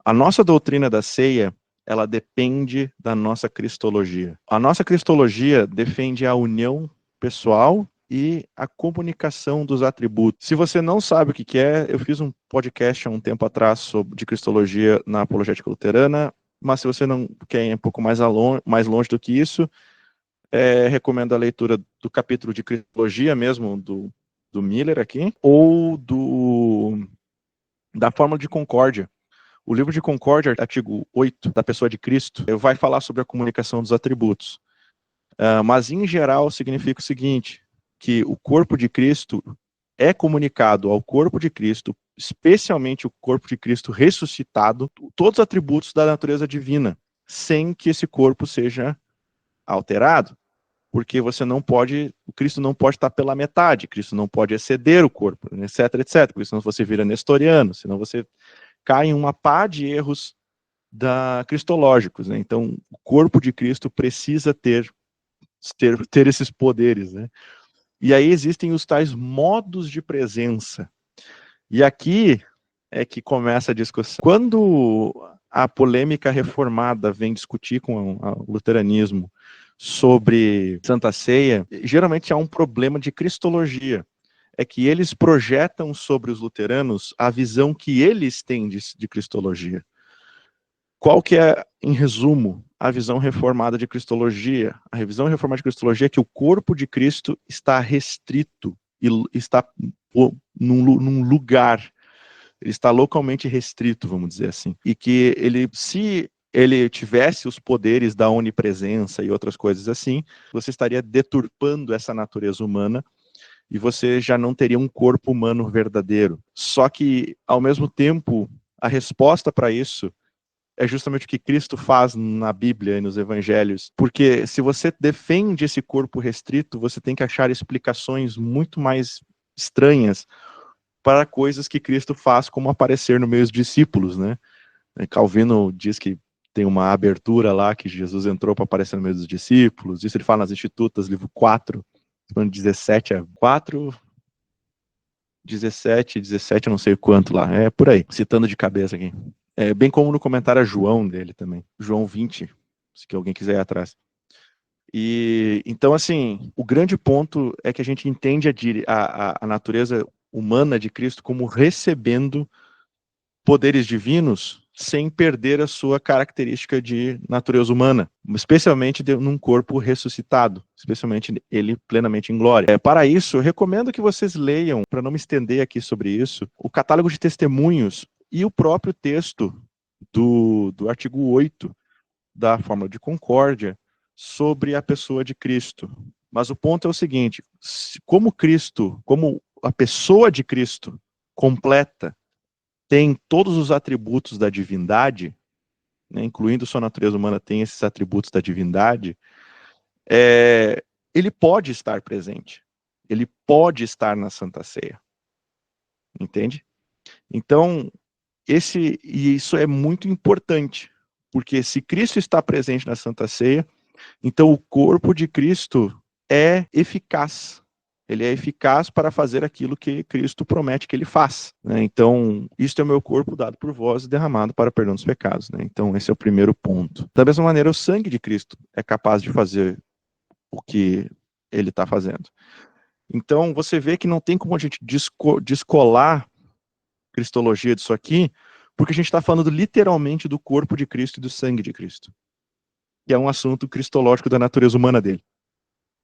A nossa doutrina da ceia, ela depende da nossa cristologia. A nossa cristologia defende a união pessoal e a comunicação dos atributos. Se você não sabe o que é, eu fiz um podcast há um tempo atrás de cristologia na Apologética Luterana, mas se você não quer ir um pouco mais longe do que isso, recomendo a leitura do capítulo de cristologia mesmo, do Miller aqui, ou da Fórmula de Concórdia. O livro de Concórdia, artigo 8, da pessoa de Cristo, vai falar sobre a comunicação dos atributos. Mas, em geral, significa o seguinte, que o corpo de Cristo é comunicado ao corpo de Cristo, especialmente o corpo de Cristo ressuscitado, todos os atributos da natureza divina, sem que esse corpo seja alterado. Porque o Cristo não pode estar pela metade, Cristo não pode exceder o corpo, etc, etc, porque senão você vira nestoriano, senão você cai em uma pá de erros cristológicos, né? Então, o corpo de Cristo precisa ter esses poderes, né? E aí existem os tais modos de presença. E aqui é que começa a discussão. Quando a polêmica reformada vem discutir com o luteranismo sobre Santa Ceia, geralmente há um problema de cristologia. É que eles projetam sobre os luteranos a visão que eles têm de cristologia. Qual que é, em resumo, a visão reformada de cristologia? A revisão reformada de cristologia é que o corpo de Cristo está restrito e está num lugar, ele está localmente restrito, vamos dizer assim. E que se ele tivesse os poderes da onipresença e outras coisas assim, você estaria deturpando essa natureza humana e você já não teria um corpo humano verdadeiro. Só que, ao mesmo tempo, a resposta para isso é justamente o que Cristo faz na Bíblia e nos Evangelhos. Porque se você defende esse corpo restrito, você tem que achar explicações muito mais estranhas para coisas que Cristo faz, como aparecer no meio dos discípulos, né? Calvino diz que tem uma abertura lá, que Jesus entrou para aparecer no meio dos discípulos. Isso ele fala nas Institutas, livro 4, 17 a 4, 17, eu não sei quanto lá, é por aí, citando de cabeça aqui. É bem como no comentário a João dele também, João 20, se que alguém quiser ir atrás. E então, assim, o grande ponto é que a gente entende a natureza humana de Cristo como recebendo poderes divinos sem perder a sua característica de natureza humana, especialmente num corpo ressuscitado, especialmente ele plenamente em glória. Para isso, eu recomendo que vocês leiam, para não me estender aqui sobre isso, o catálogo de testemunhos e o próprio texto do artigo 8 da Fórmula de Concórdia sobre a pessoa de Cristo. Mas o ponto é o seguinte, como Cristo, como a pessoa de Cristo completa, tem todos os atributos da divindade, né, incluindo sua natureza humana, tem esses atributos da divindade, ele pode estar presente. Ele pode estar na Santa Ceia. Entende? Então, isso é muito importante, porque se Cristo está presente na Santa Ceia, então o corpo de Cristo é eficaz. Ele é eficaz para fazer aquilo que Cristo promete que ele faz. Né? Então, isto é o meu corpo dado por vós e derramado para o perdão dos pecados. Né? Então, esse é o primeiro ponto. Da mesma maneira, o sangue de Cristo é capaz de fazer o que ele está fazendo. Então, você vê que não tem como a gente descolar cristologia disso aqui, porque a gente está falando literalmente do corpo de Cristo e do sangue de Cristo, que é um assunto cristológico da natureza humana dele.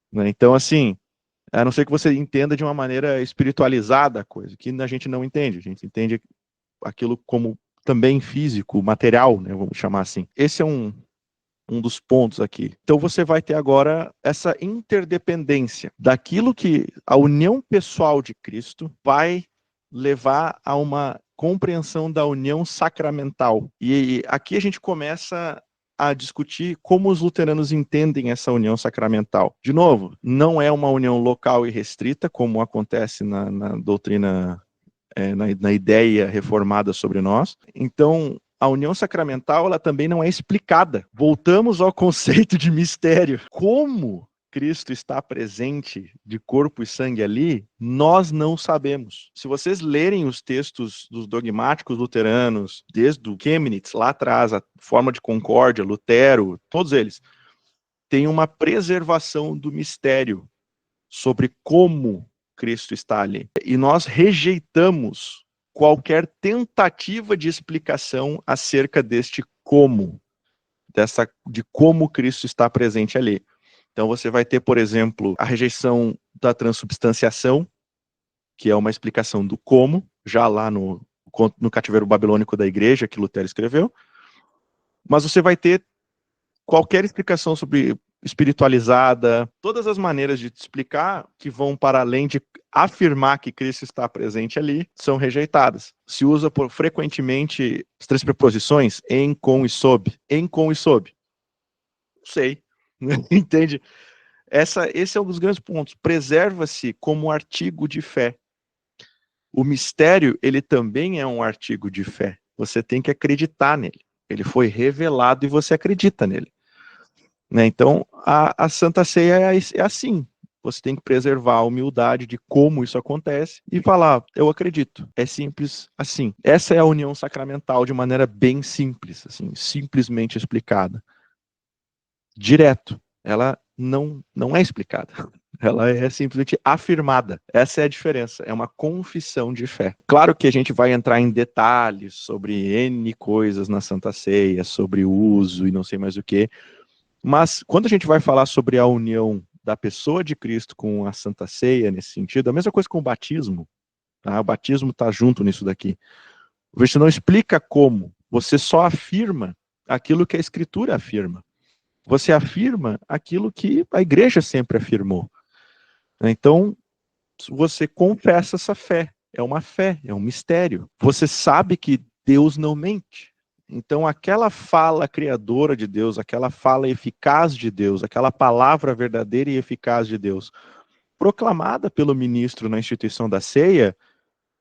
Né? Então, assim, a não ser que você entenda de uma maneira espiritualizada a coisa, que a gente não entende. A gente entende aquilo como também físico, material, né, vamos chamar assim. Esse é um dos pontos aqui. Então você vai ter agora essa interdependência daquilo que a união pessoal de Cristo vai levar a uma compreensão da união sacramental. E aqui a gente começa a discutir como os luteranos entendem essa união sacramental. De novo, não é uma união local e restrita, como acontece na doutrina, na ideia reformada sobre nós. Então, a união sacramental, ela também não é explicada. Voltamos ao conceito de mistério. Como Cristo está presente de corpo e sangue ali, nós não sabemos. Se vocês lerem os textos dos dogmáticos luteranos, desde o Chemnitz, lá atrás, a Forma de Concórdia, Lutero, todos eles, tem uma preservação do mistério sobre como Cristo está ali. E nós rejeitamos qualquer tentativa de explicação acerca deste como, de como Cristo está presente ali. Então você vai ter, por exemplo, a rejeição da transubstanciação, que é uma explicação do como, já lá no cativeiro babilônico da igreja, que Lutero escreveu. Mas você vai ter qualquer explicação sobre espiritualizada, todas as maneiras de te explicar que vão para além de afirmar que Cristo está presente ali, são rejeitadas. Se usa frequentemente as três preposições em, com e sob. Em, com e sob. Não sei. Entende? Esse é um dos grandes pontos. Preserva-se como artigo de fé. O mistério, ele também é um artigo de fé. Você tem que acreditar nele. Ele foi revelado e você acredita nele. Né? Então, a Santa Ceia é assim. Você tem que preservar a humildade de como isso acontece e falar, eu acredito. É simples assim. Essa é a união sacramental de maneira bem simples, assim, simplesmente explicada. Direto. Ela não é explicada. Ela é simplesmente afirmada. Essa é a diferença. É uma confissão de fé. Claro que a gente vai entrar em detalhes sobre N coisas na Santa Ceia, sobre o uso e não sei mais o que. Mas quando a gente vai falar sobre a união da pessoa de Cristo com a Santa Ceia, nesse sentido, a mesma coisa com o batismo. Tá? O batismo está junto nisso daqui. Você não explica como, você só afirma aquilo que a Escritura afirma. Você afirma aquilo que a igreja sempre afirmou. Então, você confessa essa fé. É uma fé, é um mistério. Você sabe que Deus não mente. Então, aquela fala criadora de Deus, aquela fala eficaz de Deus, aquela palavra verdadeira e eficaz de Deus, proclamada pelo ministro na instituição da ceia,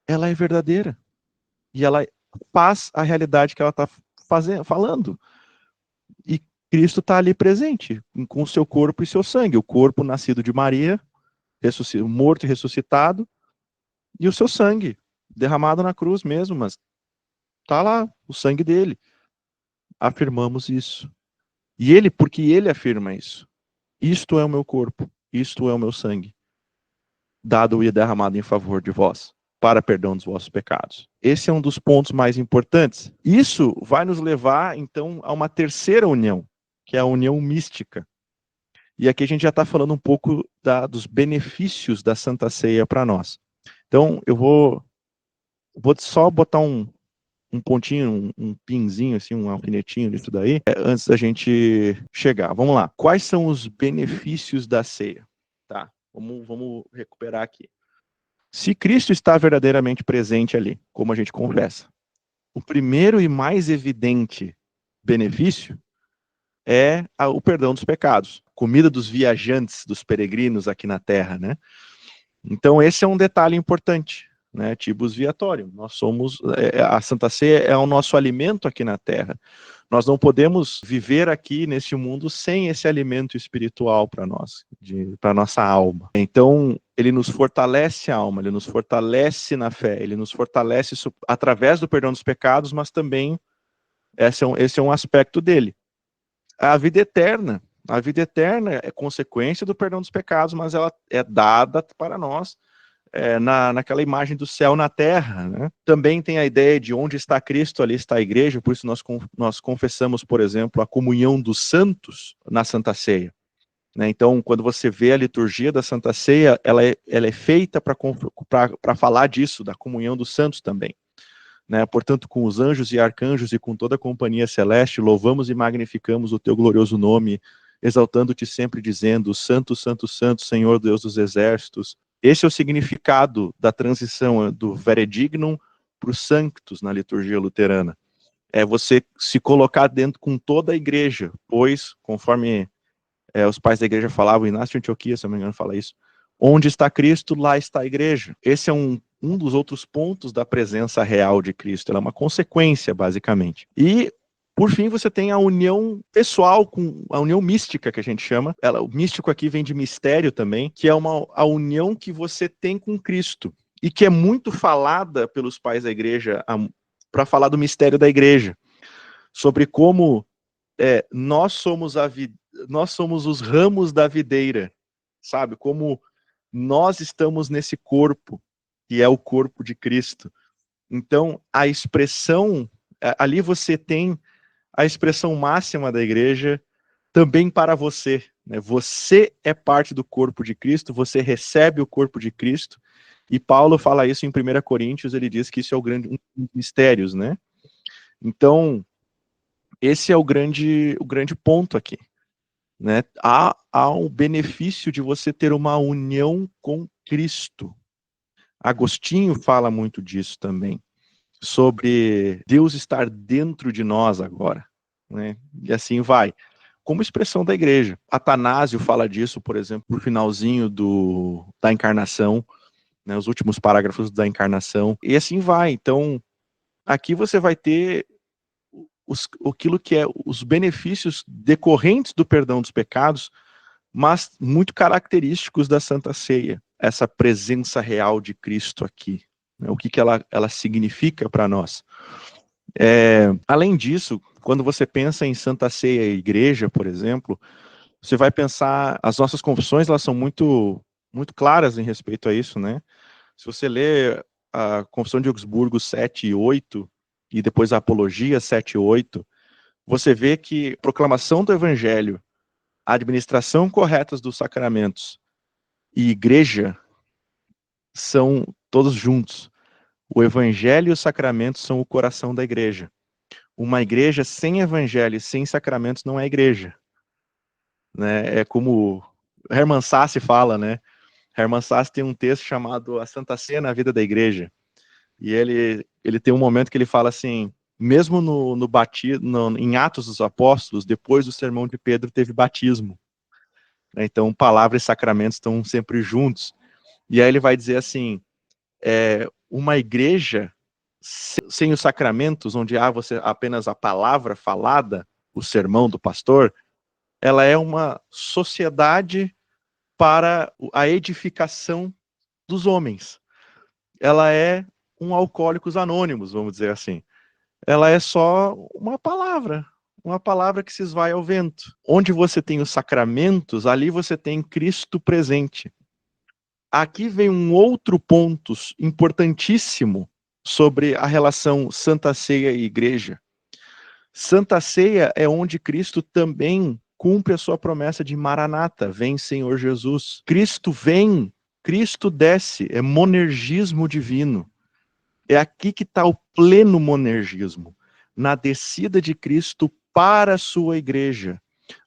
ela é verdadeira. E ela faz a realidade que ela está falando. E Cristo está ali presente, com o seu corpo e seu sangue. O corpo nascido de Maria, morto e ressuscitado, e o seu sangue, derramado na cruz mesmo, mas tá lá o sangue dele. Afirmamos isso. E ele, porque ele afirma isso. Isto é o meu corpo, isto é o meu sangue, dado e derramado em favor de vós, para perdão dos vossos pecados. Esse é um dos pontos mais importantes. Isso vai nos levar, então, a uma terceira união, que é a união mística. E aqui a gente já está falando um pouco dos benefícios da Santa Ceia para nós. Então, eu vou só botar um pontinho, um pinzinho, assim, um alfinetinho nisso daí, antes da gente chegar. Vamos lá. Quais são os benefícios da ceia? Tá, vamos recuperar aqui. Se Cristo está verdadeiramente presente ali, como a gente confessa, o primeiro e mais evidente benefício é o perdão dos pecados, comida dos viajantes, dos peregrinos aqui na terra, né? Então esse é um detalhe importante, né? Tibus viatorium. Nós somos, a Santa Ceia é o nosso alimento aqui na terra. Nós não podemos viver aqui neste mundo sem esse alimento espiritual para nós, para nossa alma. Então, ele nos fortalece a alma, ele nos fortalece na fé, ele nos fortalece através do perdão dos pecados, mas também esse é um aspecto dele. A vida eterna é consequência do perdão dos pecados, mas ela é dada para nós naquela imagem do céu na terra, né? Também tem a ideia de onde está Cristo, ali está a igreja, por isso nós confessamos, por exemplo, a comunhão dos santos na Santa Ceia. Né? Então, quando você vê a liturgia da Santa Ceia, ela é feita para falar disso, da comunhão dos santos também. Né? Portanto, com os anjos e arcanjos e com toda a companhia celeste, louvamos e magnificamos o teu glorioso nome, exaltando-te sempre, dizendo: Santo, Santo, Santo, Senhor Deus dos exércitos. Esse é o significado da transição do veredignum para o sanctus na liturgia luterana. É você se colocar dentro com toda a igreja, pois, conforme os pais da igreja falavam, Inácio de Antioquia, se não me engano, fala isso, onde está Cristo, lá está a igreja. Esse é um dos outros pontos da presença real de Cristo. Ela é uma consequência, basicamente. E por fim, você tem a união pessoal, com a união mística, que a gente chama. O místico aqui vem de mistério também, que é a união que você tem com Cristo. E que é muito falada pelos pais da igreja para falar do mistério da igreja. Sobre como nós somos os ramos da videira. Sabe? Como nós estamos nesse corpo, que é o corpo de Cristo. Então, a expressão, ali você tem a expressão máxima da igreja também para você. Né? Você é parte do corpo de Cristo, você recebe o corpo de Cristo, e Paulo fala isso em 1 Coríntios, ele diz que isso é um dos mistérios, né? Então, esse é o grande ponto aqui. Né? Há um benefício de você ter uma união com Cristo. Agostinho fala muito disso também, sobre Deus estar dentro de nós agora, né? E assim vai, como expressão da igreja. Atanásio fala disso, por exemplo, no finalzinho da encarnação, né, os últimos parágrafos da encarnação, e assim vai. Então, aqui você vai ter aquilo que é os benefícios decorrentes do perdão dos pecados, mas muito característicos da Santa Ceia, essa presença real de Cristo aqui, né? O que ela significa para nós. Além disso, quando você pensa em Santa Ceia e Igreja, por exemplo, você vai pensar, as nossas confissões, elas são muito, muito claras em respeito a isso, né? Se você lê a Confissão de Augsburgo 7 e 8, e depois a Apologia 7 e 8, você vê que a proclamação do Evangelho, a administração correta dos sacramentos e igreja são todos juntos. O evangelho e os sacramentos são o coração da igreja. Uma igreja sem evangelho e sem sacramentos não é igreja. Né? É como Hermann Sasse fala, né? Hermann Sasse tem um texto chamado A Santa Ceia na Vida da Igreja. E ele tem um momento que ele fala assim, mesmo em Atos dos Apóstolos, depois do sermão de Pedro, teve batismo. Então, palavra e sacramentos estão sempre juntos. E aí ele vai dizer assim, uma igreja sem os sacramentos, onde há apenas a palavra falada, o sermão do pastor, ela é uma sociedade para a edificação dos homens. ela é um Alcoólicos Anônimos, vamos dizer assim. Ela é só uma palavra que se esvai ao vento. Onde você tem os sacramentos, ali você tem Cristo presente. Aqui vem um outro ponto importantíssimo sobre a relação Santa Ceia e Igreja. Santa Ceia é onde Cristo também cumpre a sua promessa de Maranata, vem Senhor Jesus. Cristo vem, Cristo desce, é monergismo divino. É aqui que está o pleno monergismo, na descida de Cristo para a sua igreja.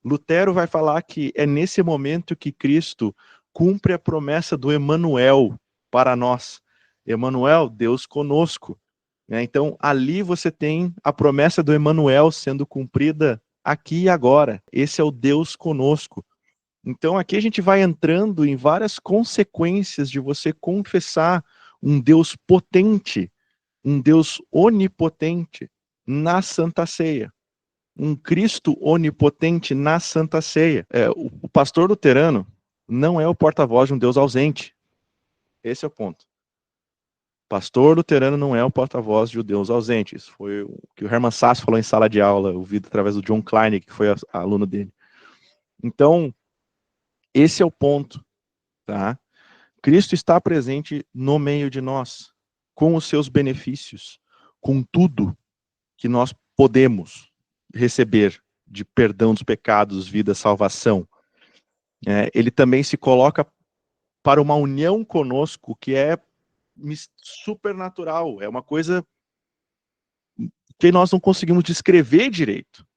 Lutero vai falar que é nesse momento que Cristo cumpre a promessa do Emanuel para nós. Emanuel, Deus conosco. Então, ali você tem a promessa do Emanuel sendo cumprida aqui e agora. Esse é o Deus conosco. Então, aqui a gente vai entrando em várias consequências de você confessar um Deus potente, um Deus onipotente na Santa Ceia. Um Cristo onipotente na Santa Ceia. O pastor luterano não é o porta-voz de um Deus ausente. Esse é o ponto. Pastor luterano não é o porta-voz de um Deus ausente. Isso foi o que o Hermann Sass falou em sala de aula, ouvido através do John Klein, que foi aluno dele. Então, esse é o ponto, tá? Cristo está presente no meio de nós, com os seus benefícios, com tudo que nós podemos receber de perdão dos pecados, vida, salvação. Ele também se coloca para uma união conosco que é supernatural, é uma coisa que nós não conseguimos descrever direito.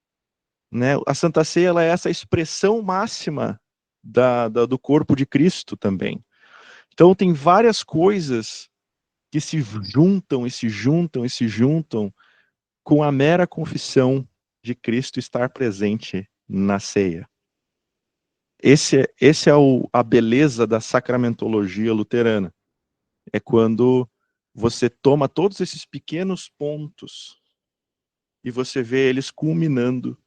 Né? A Santa Ceia ela é essa expressão máxima do corpo de Cristo também. Então tem várias coisas que se juntam e se juntam e se juntam com a mera confissão de Cristo estar presente na ceia. Esse é a beleza da sacramentologia luterana. É quando você toma todos esses pequenos pontos e você vê eles culminando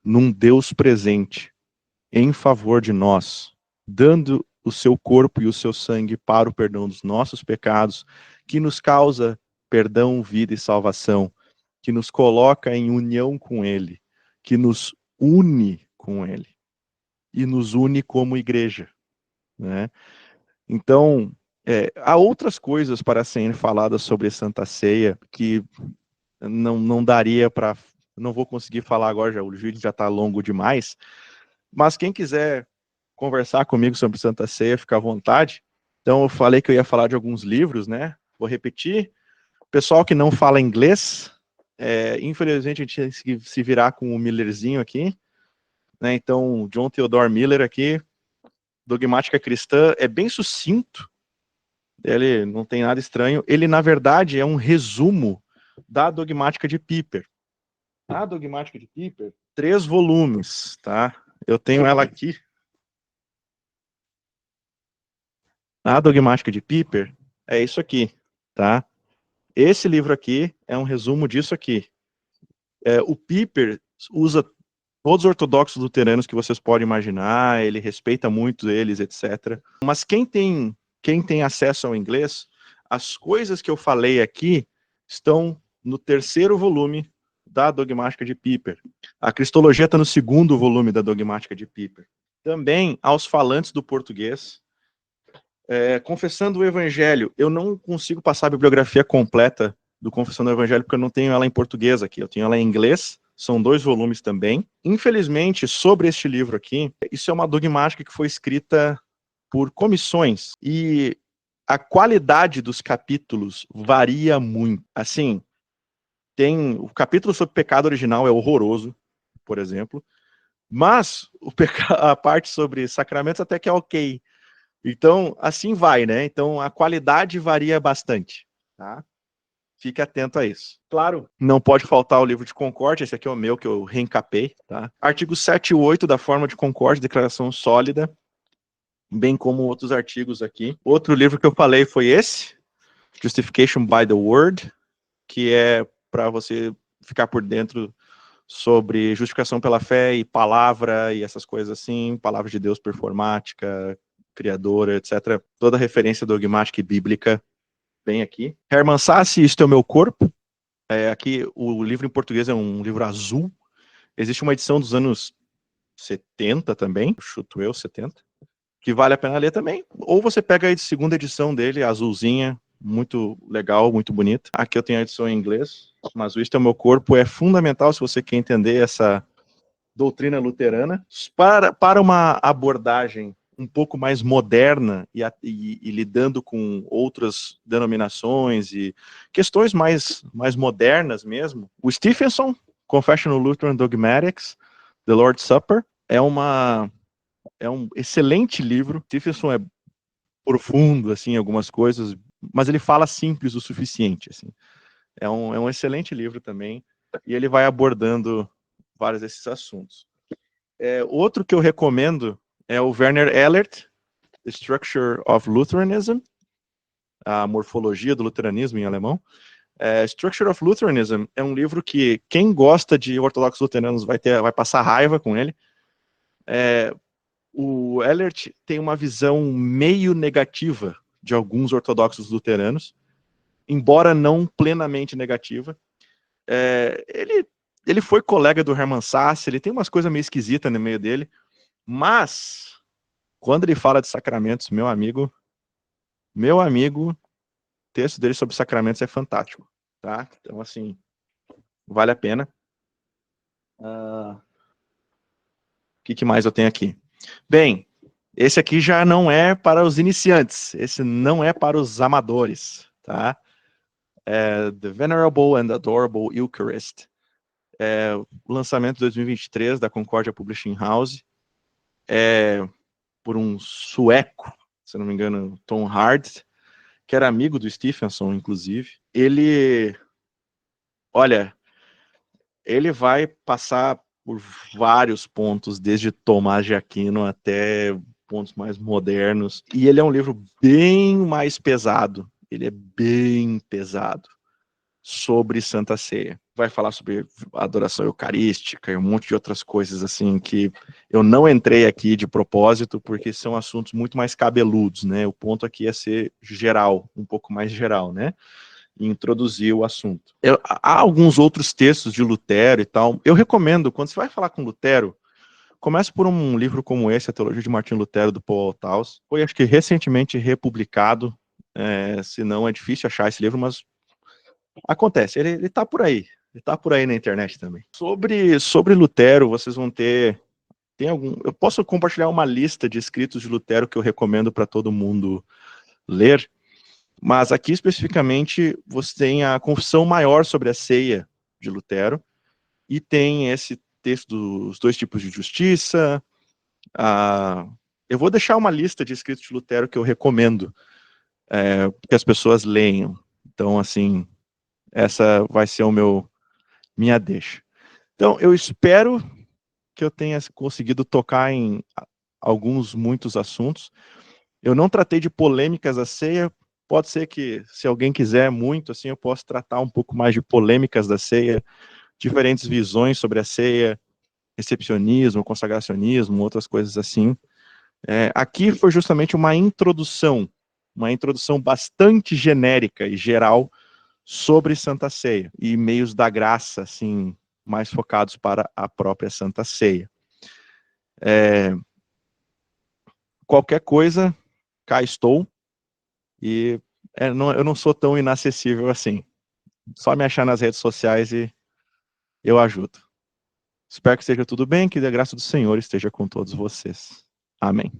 num Deus presente em favor de nós, dando o seu corpo e o seu sangue para o perdão dos nossos pecados, que nos causa perdão, vida e salvação, que nos coloca em união com Ele, que nos une com Ele e nos une como igreja, né? Então, há outras coisas para serem faladas sobre Santa Ceia que não daria para... Não vou conseguir falar agora, o vídeo já está longo demais, mas quem quiser conversar comigo sobre Santa Ceia, fica à vontade. Então, eu falei que eu ia falar de alguns livros, né? Vou repetir. Pessoal que não fala inglês, infelizmente a gente tem que se virar com o Millerzinho aqui, né? Então, John Theodore Miller aqui, Dogmática Cristã, é bem sucinto, ele não tem nada estranho. Ele, na verdade, é um resumo da Dogmática de Piper. A Dogmática de Piper, 3 volumes, tá? Eu tenho ela aqui. A Dogmática de Piper é isso aqui, tá? Esse livro aqui é um resumo disso aqui. O Piper usa todos os ortodoxos luteranos que vocês podem imaginar, ele respeita muito eles, etc. Mas quem tem acesso ao inglês, as coisas que eu falei aqui estão no 3º volume da Dogmática de Piper. A Cristologia está no 2º volume da Dogmática de Piper. Também aos falantes do português, Confessando o Evangelho, eu não consigo passar a bibliografia completa do Confessando o Evangelho, porque eu não tenho ela em português aqui, eu tenho ela em inglês, são 2 volumes também. Infelizmente, sobre este livro aqui, isso é uma dogmática que foi escrita por comissões, e a qualidade dos capítulos varia muito. Assim, o capítulo sobre pecado original é horroroso, por exemplo, mas a parte sobre sacramentos até que é ok. Então, assim vai, né? Então, a qualidade varia bastante, tá? Fique atento a isso. Claro, não pode faltar o livro de concórdia, esse aqui é o meu, que eu reencapei, tá? Artigos 7 e 8 da forma de concórdia, declaração sólida, bem como outros artigos aqui. Outro livro que eu falei foi esse, Justification by the Word, que é para você ficar por dentro sobre justificação pela fé e palavra e essas coisas assim, palavra de Deus performática, criadora, etc. Toda referência dogmática e bíblica bem aqui. Hermann Sasse, Isto é o Meu Corpo. Aqui o livro em português é um livro azul. Existe uma edição dos anos 70 também, chuto eu, 70, que vale a pena ler também. Ou você pega a segunda edição dele, azulzinha, muito legal, muito bonita. Aqui eu tenho a edição em inglês, mas o Isto é o Meu Corpo é fundamental se você quer entender essa doutrina luterana para uma abordagem um pouco mais moderna e lidando com outras denominações e questões mais modernas mesmo. O Stephenson, Confessional Lutheran Dogmatics, The Lord's Supper, é um excelente livro. Stephenson é profundo, assim, algumas coisas, mas ele fala simples o suficiente, assim. É um excelente livro também, e ele vai abordando vários desses assuntos. Outro que eu recomendo é o Werner Elert, The Structure of Lutheranism, a morfologia do luteranismo em alemão. Structure of Lutheranism é um livro que quem gosta de ortodoxos luteranos vai passar raiva com ele. O Elert tem uma visão meio negativa de alguns ortodoxos luteranos, embora não plenamente negativa. Ele foi colega do Hermann Sasse, ele tem umas coisas meio esquisitas no meio dele, mas quando ele fala de sacramentos, meu amigo, o texto dele sobre sacramentos é fantástico, tá? Então, assim, vale a pena. O que mais eu tenho aqui? Bem, esse aqui já não é para os iniciantes, esse não é para os amadores, tá? The Venerable and Adorable Eucharist. O lançamento de 2023 da Concordia Publishing House, por um sueco, se não me engano, Tom Hard, que era amigo do Stephenson, inclusive. Ele vai passar por vários pontos, desde Tomás de Aquino até pontos mais modernos, e ele é um livro bem mais pesado, ele é bem pesado, sobre Santa Ceia. Vai falar sobre adoração eucarística e um monte de outras coisas assim que eu não entrei aqui de propósito, porque são assuntos muito mais cabeludos, né? O ponto aqui é ser geral, um pouco mais geral, né? E introduzir o assunto. Há alguns outros textos de Lutero e tal. Eu recomendo, quando você vai falar com Lutero, comece por um livro como esse, A Teologia de Martim Lutero, do Paul Althaus. Foi, acho que, recentemente republicado. Se não, é difícil achar esse livro, mas acontece, ele tá por aí. Ele tá por aí na internet também. Sobre Lutero, vocês vão ter... eu posso compartilhar uma lista de escritos de Lutero que eu recomendo para todo mundo ler, mas aqui especificamente você tem a Confissão Maior sobre a Ceia de Lutero, e tem esse texto dos dois tipos de justiça. Eu vou deixar uma lista de escritos de Lutero que eu recomendo que as pessoas leiam. Então, assim, essa vai ser minha deixa. Então, eu espero que eu tenha conseguido tocar em muitos assuntos. Eu não tratei de polêmicas da ceia. Pode ser que, se alguém quiser muito, assim, eu posso tratar um pouco mais de polêmicas da ceia, diferentes visões sobre a ceia, recepcionismo, consagracionismo, outras coisas assim. Aqui foi justamente uma introdução bastante genérica e geral sobre Santa Ceia e meios da graça, assim, mais focados para a própria Santa Ceia. Qualquer coisa, cá estou, e eu não sou tão inacessível assim. Só me achar nas redes sociais e eu ajudo. Espero que esteja tudo bem, que a graça do Senhor esteja com todos vocês. Amém.